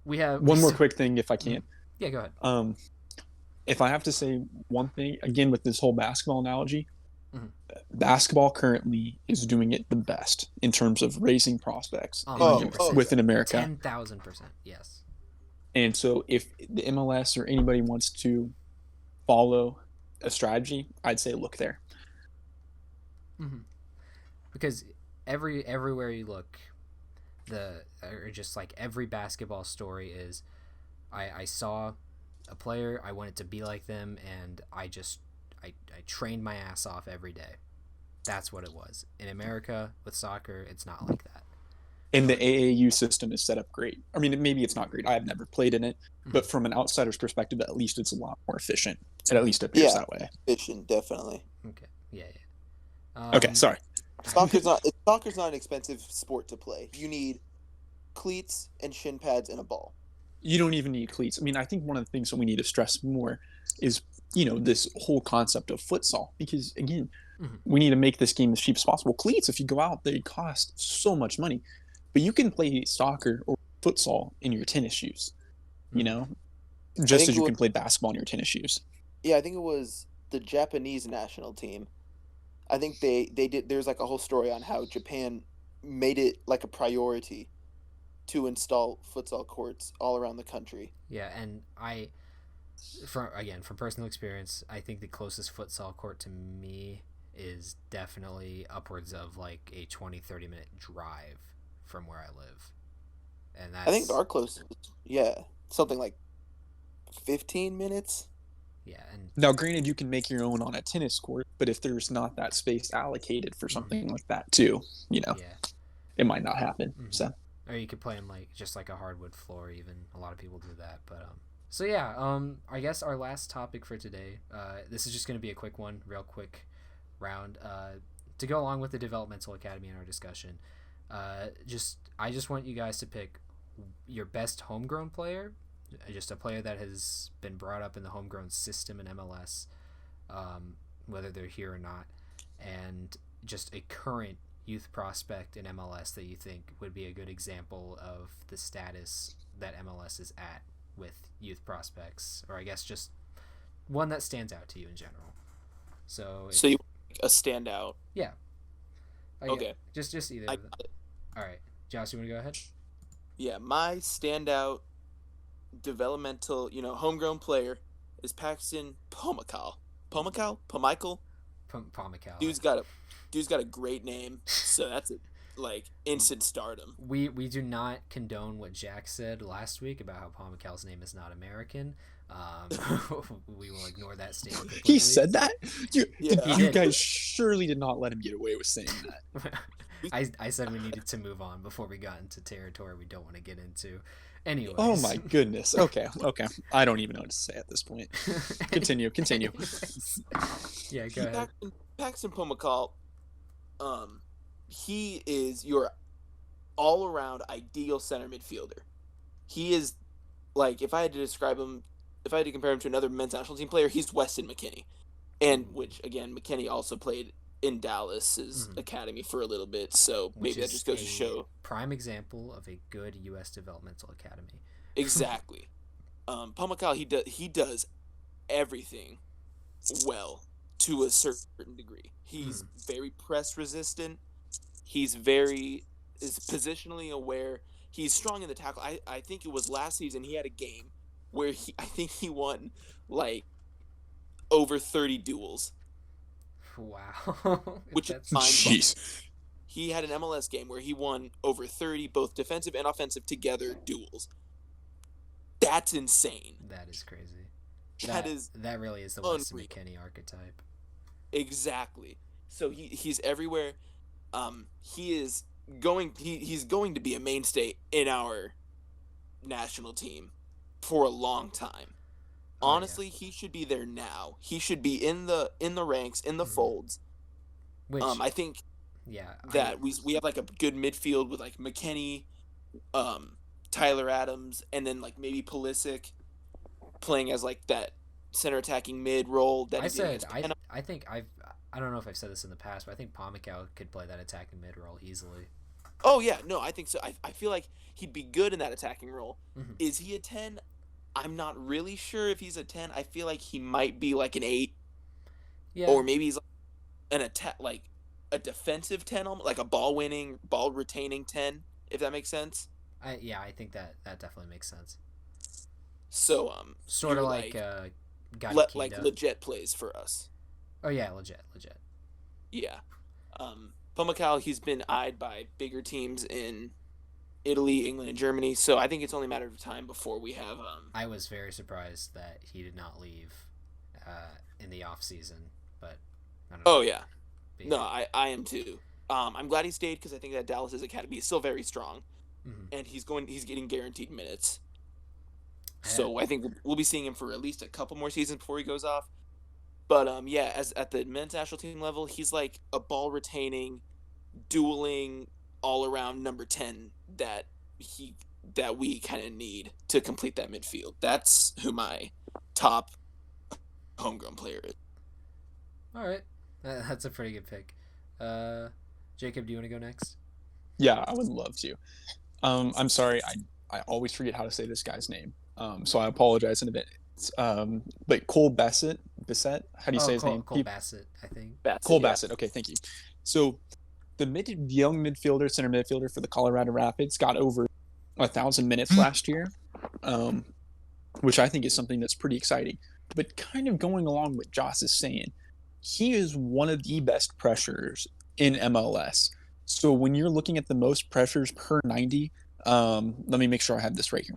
we have one more quick thing, if I can. Yeah, go ahead. If I have to say one thing again with this whole basketball analogy, basketball currently is doing it the best in terms of raising prospects within America. 10,000%, yes. And so, if the MLS or anybody wants to follow a strategy, I'd say look there. Mm-hmm. Because everywhere you look, just like every basketball story is, I saw a player, I wanted to be like them, and I trained my ass off every day. That's what it was. In America, with soccer, it's not like that. And the AAU system is set up great. I mean, maybe it's not great. I've never played in it, but from an outsider's perspective, at least it's a lot more efficient. It at least appears that way. Efficient, definitely. Okay. Yeah. Okay, sorry. Soccer's not an expensive sport to play. You need cleats and shin pads and a ball. You don't even need cleats. I mean, I think one of the things that we need to stress more is, this whole concept of futsal, because again, we need to make this game as cheap as possible. Cleats, if you go out, they cost so much money, but you can play soccer or futsal in your tennis shoes, just as you can play basketball in your tennis shoes. Yeah, I think it was the Japanese national team. I think they did. There's like a whole story on how Japan made it like a priority to install futsal courts all around the country. Yeah, and from personal experience, I think the closest futsal court to me is definitely upwards of like a 20-30 minute drive from where I live. And I think our closest, something like 15 minutes. Yeah, and Now, granted, you can make your own on a tennis court, but if there's not that space allocated for something like that too, yeah, it might not happen. So, or you could play in like just like a hardwood floor. Even a lot of people do that. But so yeah, I guess our last topic for today. This is just going to be a quick one, real quick round. To go along with the developmental academy in our discussion. I just want you guys to pick your best homegrown player, just a player that has been brought up in the homegrown system in MLS, whether they're here or not, and just a current youth prospect in MLS that you think would be a good example of the status that MLS is at with youth prospects, or I guess just one that stands out to you in general. So you like a standout? Yeah. Okay. Just either. All right, Josh, you want to go ahead? Yeah, my standout developmental, homegrown player is Paxton Pomykal. Pomykal? Pomykal. Dude's got a great name, so that's instant stardom. We do not condone what Jack said last week about how Pomykal's name is not American. We will ignore that statement completely. He said that? You did. guys surely did not let him get away with saying that. I said we needed to move on before we got into territory we don't want to get into. Anyways. Oh my goodness. Okay. I don't even know what to say at this point. Continue. Yeah, go ahead. Paxton Pomykal, he is your all-around ideal center midfielder. He is, if I had to compare him to another men's national team player, he's Weston McKennie. And which, again, McKennie also played in Dallas's academy for a little bit, so maybe that just goes to show. Prime example of a good US Developmental Academy. Exactly. Pomykal, he does everything well to a certain degree. He's very press resistant. He's is positionally aware. He's strong in the tackle. I think it was last season he had a game where I think he won over 30 duels. Wow. Which is fine. Jeez. He had an MLS game where he won over 30 both defensive and offensive together duels. That's insane. That is crazy. That really is the Weston McKennie archetype. Exactly. So he's everywhere. He's going to be a mainstay in our national team for a long time. Honestly, he should be there now. He should be in the ranks, in the folds. Which, I think that we have a good midfield with McKennie, Tyler Adams, and then maybe Pulisic playing as that center attacking mid role. I think I don't know if I've said this in the past, but I think Pomykal could play that attacking mid role easily. Oh yeah, no, I think so. I feel like he'd be good in that attacking role. Is he a 10? I'm not really sure if he's a 10. I feel like he might be an 8. Yeah. Or maybe he's an attack, a defensive 10, like a ball-winning, ball-retaining 10, if that makes sense. I think that definitely makes sense. So, sort of like legit plays for us. Oh yeah, legit. Yeah. Pomykal, he's been eyed by bigger teams in Italy, England, and Germany, so I think it's only a matter of time before we have. I was very surprised that he did not leave in the off season, but I don't know. Oh yeah, no, I am too. I'm glad he stayed because I think that Dallas's academy is still very strong, and he's getting guaranteed minutes. So I think we'll be seeing him for at least a couple more seasons before he goes off. But as at the men's national team level, he's like a ball retaining, dueling, all around number 10 that we kind of need to complete that midfield. That's who my top homegrown player is. All right, that's a pretty good pick. Jacob, do you want to go next? Yeah, I would love to. I'm sorry, I always forget how to say this guy's name. So I apologize in Like Cole Bassett. How do you say his name? Cole Bassett, I think. Cole Bassett. Okay, thank you. So the young midfielder, center midfielder for the Colorado Rapids, got over 1,000 minutes last year, which I think is something that's pretty exciting. But kind of going along with Joss is saying, he is one of the best pressures in MLS. So when you're looking at the most pressures per 90, let me make sure I have this right here.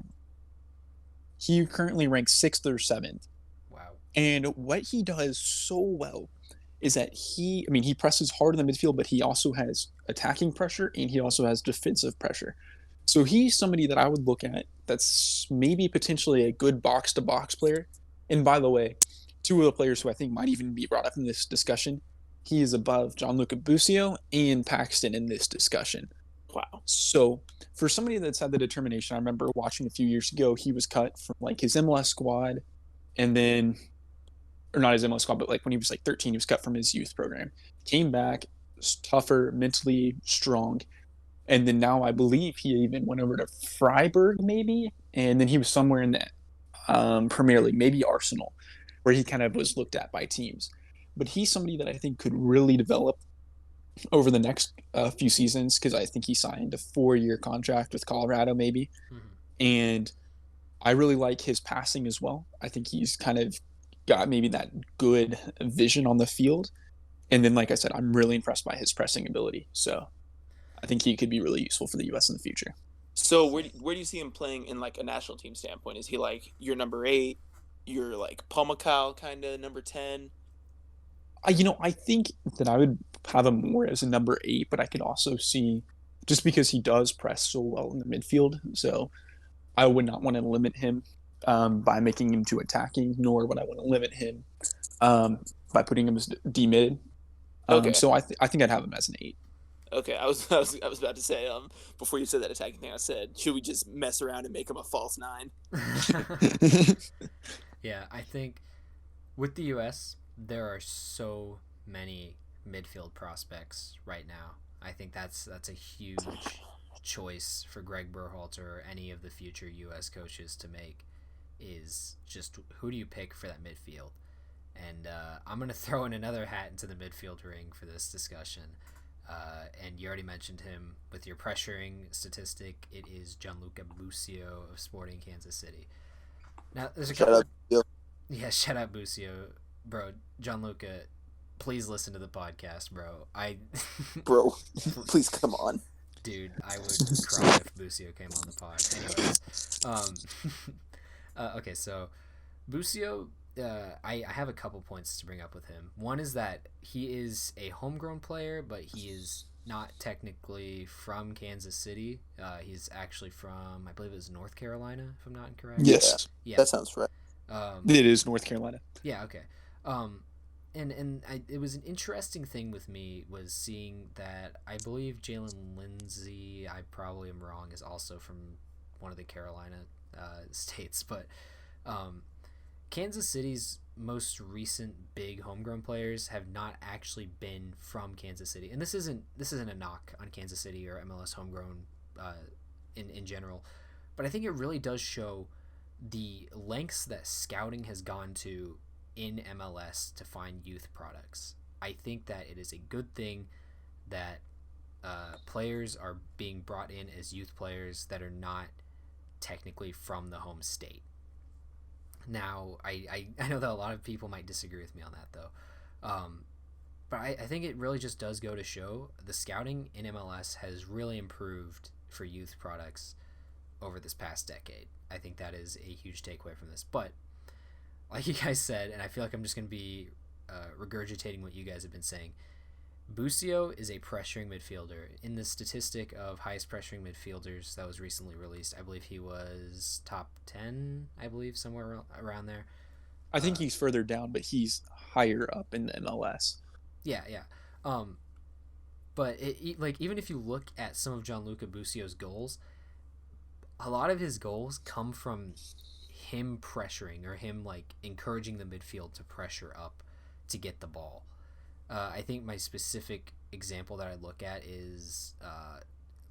He currently ranks 6th or 7th. Wow. And what he does so well is that he presses hard in the midfield, but he also has attacking pressure and he also has defensive pressure. So he's somebody that I would look at that's maybe potentially a good box-to-box player. And by the way, two of the players who I think might even be brought up in this discussion, he is above Gianluca Busio and Paxton in this discussion. Wow. So for somebody that's had the determination, I remember watching a few years ago, he was cut from like his MLS squad, and then, or not his MLS squad, but like when he was like 13, he was cut from his youth program. Came back, tougher, mentally strong. And then now I believe he even went over to Freiburg maybe, and then he was somewhere in the Premier League, maybe Arsenal, where he kind of was looked at by teams. But he's somebody that I think could really develop over the next few seasons, because I think he signed a 4-year contract with Colorado maybe. Mm-hmm. And I really like his passing as well. I think he's kind of got maybe that good vision on the field. And then, like I said, I'm really impressed by his pressing ability. So I think he could be really useful for the U.S. in the future. So where do you see him playing in like a national team standpoint? Is he like your number 8, your like Pomacao kind of number 10? I think that I would have him more as a number 8, but I could also see, just because he does press so well in the midfield, so I would not want to limit him by making him too attacking, nor would I want to limit him by putting him as D mid. Okay. So I think I'd have him as an 8. Okay, I was about to say before you said that attacking thing, I said, should we just mess around and make him a false 9? Yeah, I think with the U.S., there are so many midfield prospects right now. I think that's a huge choice for Greg Berhalter or any of the future U.S. coaches to make, is just who do you pick for that midfield? And I'm going to throw in another hat into the midfield ring for this discussion. And you already mentioned him with your pressuring statistic. It is Gianluca Busio of Sporting Kansas City. Now, there's a couple. Yeah, shout out Busio, bro. Gianluca, please listen to the podcast, bro. Bro, please come on, dude. I would cry if Busio came on the pod. Anyways, okay, so Busio. I have a couple points to bring up with him. One is that he is a homegrown player, but he is not technically from Kansas City. He's actually from, I believe it was North Carolina, if I'm not incorrect. Yes. Yeah. That sounds right. It is North Carolina. Yeah, okay. It was an interesting thing with me was seeing that I believe Jalen Lindsey, I probably am wrong, is also from one of the Carolina states, but Kansas City's most recent big homegrown players have not actually been from Kansas City, and this isn't a knock on Kansas City or MLS homegrown in general, but I think it really does show the lengths that scouting has gone to in MLS to find youth products. I think that it is a good thing that players are being brought in as youth players that are not technically from the home state. Now, I know that a lot of people might disagree with me on that, though. But I think it really just does go to show the scouting in MLS has really improved for youth products over this past decade. I think that is a huge takeaway from this. But like you guys said, and I feel like I'm just going to be regurgitating what you guys have been saying, Busio is a pressuring midfielder. In the statistic of highest pressuring midfielders that was recently released, I believe he was top 10, I believe, somewhere around there. I think he's further down, but he's higher up in the MLS. Yeah. But like even if you look at some of Gianluca Busio's goals, a lot of his goals come from him pressuring or him like encouraging the midfield to pressure up to get the ball. I think my specific example that I look at is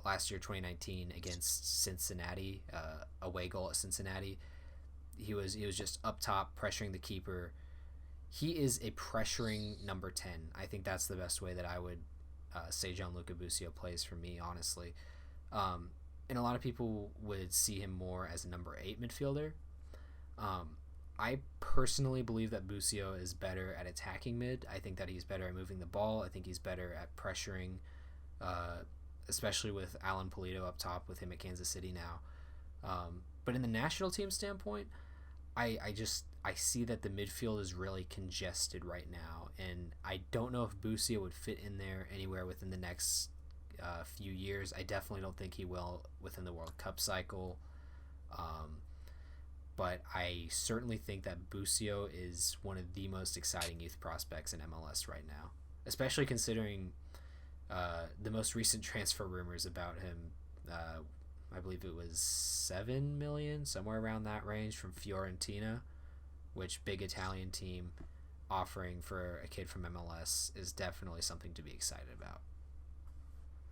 last year, 2019, against Cincinnati, away goal at Cincinnati. he was just up top pressuring the keeper. He is a pressuring number 10. I think that's the best way that I would say Gianluca Busio plays for me, honestly. And a lot of people would see him more as a number 8 midfielder. I personally believe that Busio is better at attacking mid. I think that he's better at moving the ball. I think he's better at pressuring, especially with Alan Pulido up top with him at Kansas City now. But in the national team standpoint, I see that the midfield is really congested right now, and I don't know if Busio would fit in there anywhere within the next few years. I definitely don't think he will within the World Cup cycle. But I certainly think that Busio is one of the most exciting youth prospects in MLS right now, especially considering the most recent transfer rumors about him. I believe it was 7 million, somewhere around that range, from Fiorentina, which big Italian team offering for a kid from MLS is definitely something to be excited about.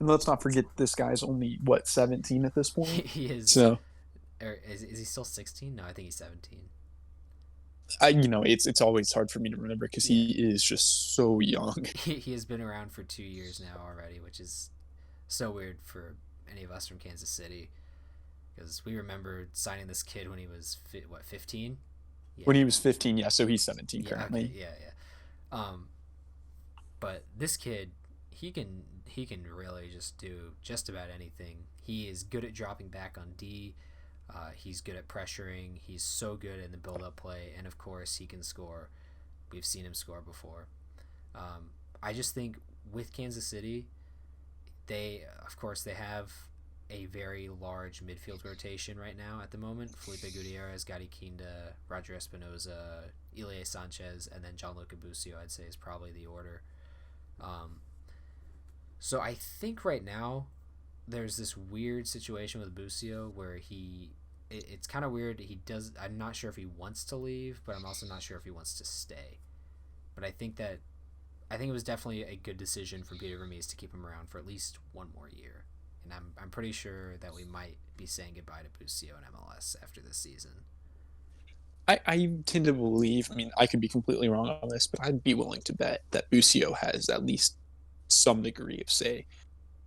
And let's not forget this guy's only 17 at this point. He is. So, or is he still 16? No, I think he's 17. It's always hard for me to remember because he is just so young. He has been around for 2 years now already, which is so weird for any of us from Kansas City, because we remember signing this kid when he was 15. Yeah. When he was 15, yeah. So he's 17 currently. Okay, yeah. But this kid, he can really just do just about anything. He is good at dropping back on D. He's good at pressuring. He's so good in the build-up play, and of course he can score. We've seen him score before. I just think with Kansas City, they have a very large midfield rotation right now at the moment. Felipe Gutierrez, Gadi Kinda, Roger Espinoza, Ilie Sanchez, and then Gianluca Busio, I'd say, is probably the order. So I think right now there's this weird situation with Busio where it's kind of weird. I'm not sure if he wants to leave, but I'm also not sure if he wants to stay. But I think it was definitely a good decision for Peter Vermes to keep him around for at least one more year. And I'm pretty sure that we might be saying goodbye to Busio in MLS after this season. I tend to believe, I could be completely wrong on this, but I'd be willing to bet that Busio has at least some degree of say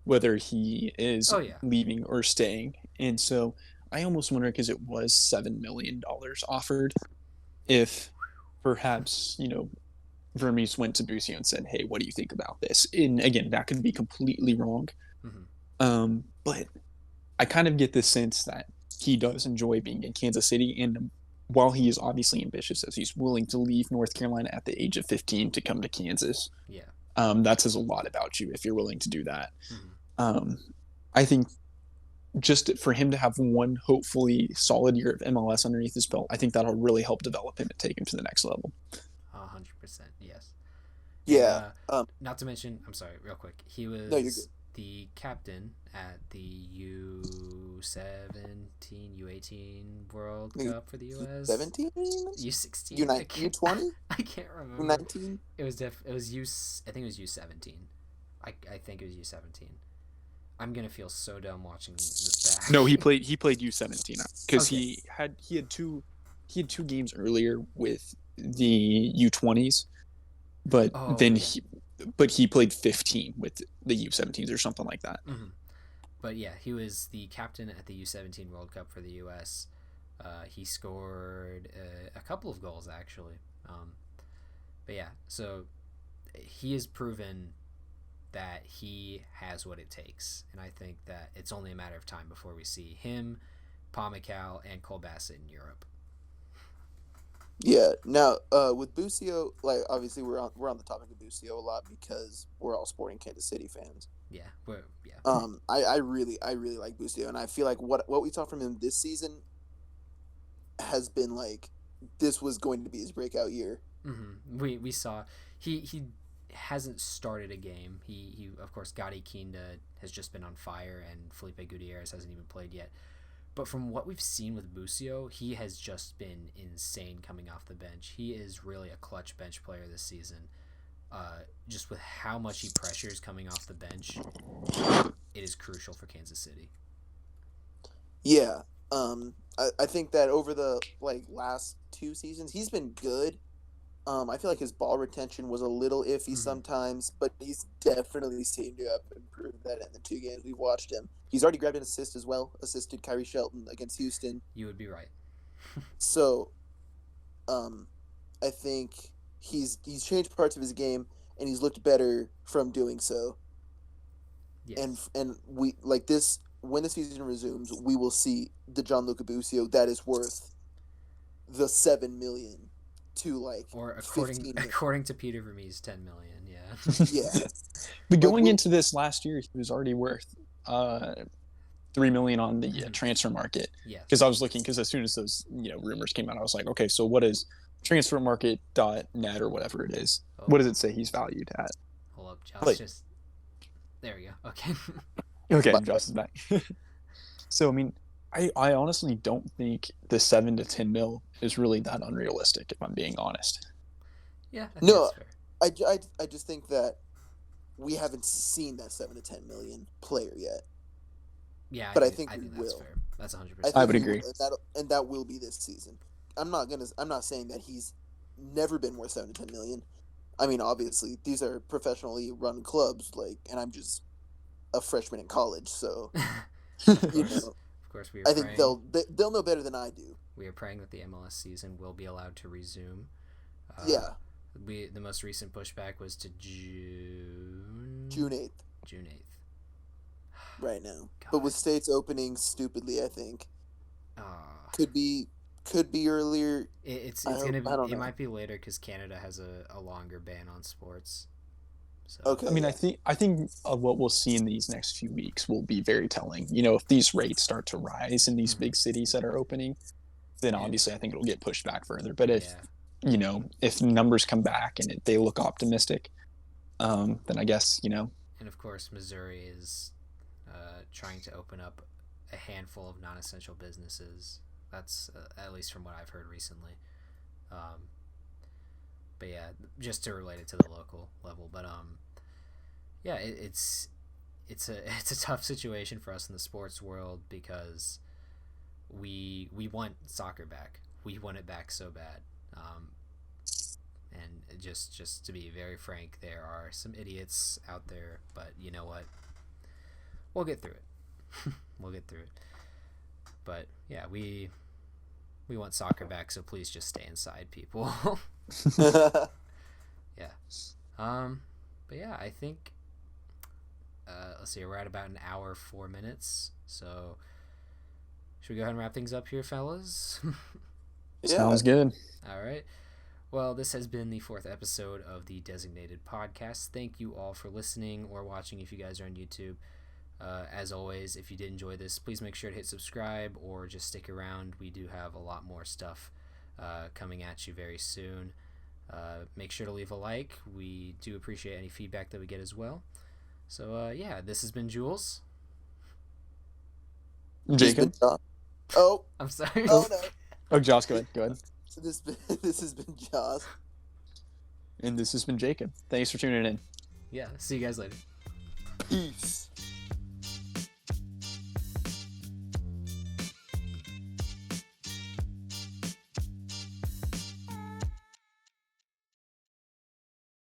whether he is leaving or staying. And so I almost wonder, because it was $7 million offered, if perhaps, Vermes went to Busio and said, hey, what do you think about this? And again, that could be completely wrong. Mm-hmm. But I kind of get the sense that he does enjoy being in Kansas City. And while he is obviously ambitious, as he's willing to leave North Carolina at the age of 15 to come to Kansas, that says a lot about you if you're willing to do that. Mm-hmm. I think just for him to have one hopefully solid year of MLS underneath his belt, I think that'll really help develop him and take him to the next level. 100%, yes. Yeah. Not to mention, I'm sorry, real quick, he was the captain at the U17, U18 World Cup for the US. 17? U16? U20? I can't remember. U19? It was I think it was U17. I think it was U17. I'm gonna feel so dumb watching this back. No, he played U17 because he had two games earlier with the U20s, but he played 15 with the U17s or something like that. Mm-hmm. But yeah, he was the captain at the U17 World Cup for the US. He scored a couple of goals actually. But yeah, so he has proven that he has what it takes, and I think that it's only a matter of time before we see him, Pamecao, and Cole Bassett in Europe. Yeah. Now, with Busio, like obviously we're on the topic of Busio a lot because we're all Sporting Kansas City fans. Yeah. I really like Busio, and I feel like what we saw from him this season has been like this was going to be his breakout year. Mm-hmm. We saw he hasn't started a game. He of course, Gadi Kinda has just been on fire, and Felipe Gutierrez hasn't even played yet. But from what we've seen with Busio, he has just been insane coming off the bench. He is really a clutch bench player this season. Just with how much he pressures coming off the bench, it is crucial for Kansas City. Yeah. I think that over the last 2 seasons, he's been good. I feel like his ball retention was a little iffy sometimes, but he's definitely seemed to have improved that in the 2 games we've watched him. He's already grabbed an assist as well, assisted Kyrie Shelton against Houston. You would be right. So, I think he's changed parts of his game, and he's looked better from doing so. Yes. And we this when the season resumes, we will see the Gianluca Busio that is worth the $7 million to or 15 according to Peter Vermees, $10 million. Yeah. Yeah. But going into this last year, he was already worth $3 million on the transfer market. Yeah. Because I was looking, because as soon as those rumors came out, I was like, okay, so what is transfermarket.net or whatever it is? Oh. What does it say he's valued at? Hold up, Josh. There we go. Okay. Okay, Josh is back. So I mean, I honestly don't think the 7 to 10 mil is really that unrealistic, if I'm being honest. Yeah. I think that's fair. I just think that we haven't seen that 7 to 10 million player yet. Yeah, but I think we that's will. fair. That's 100%. I would agree. And that will be this season. I'm not saying that he's never been worth 7 to 10 million. I mean, obviously, these are professionally run clubs, and I'm just a freshman in college, so Of course, I think they'll know better than I do. We are praying that the MLS season will be allowed to resume. Yeah. The most recent pushback was to June 8th. June 8th. Right now. God. But with states opening stupidly, I think. Could be earlier. It's gonna be. It might be later because Canada has a longer ban on sports. So. Okay. I mean, I think what we'll see in these next few weeks will be very telling. If these rates start to rise in these big cities that are opening, then obviously I think it'll get pushed back further. But if numbers come back and they look optimistic, then I guess And of course, Missouri is trying to open up a handful of non-essential businesses. That's at least from what I've heard recently. But yeah, just to relate it to the local level. But yeah, it's a tough situation for us in the sports world because we want soccer back. We want it back so bad. And just to be very frank, there are some idiots out there, but you know what? We'll get through it. We'll get through it. But yeah, we want soccer back, so please just stay inside, people. Yeah. But yeah, I think let's see, we're at about an hour 4 minutes. So should we go ahead and wrap things up here, fellas? Yeah. Sounds good. All right. Well, this has been the 4th episode of the Designated Podcast. Thank you all for listening or watching if you guys are on YouTube. As always, if you did enjoy this, please make sure to hit subscribe or just stick around. We do have a lot more stuff coming at you very soon. Make sure to leave a like. We do appreciate any feedback that we get as well. So, yeah, this has been Jules. Jacob? Oh. I'm sorry. Oh, no. Oh, Josh, go ahead. This has been Josh. And this has been Jacob. Thanks for tuning in. Yeah, see you guys later. Peace.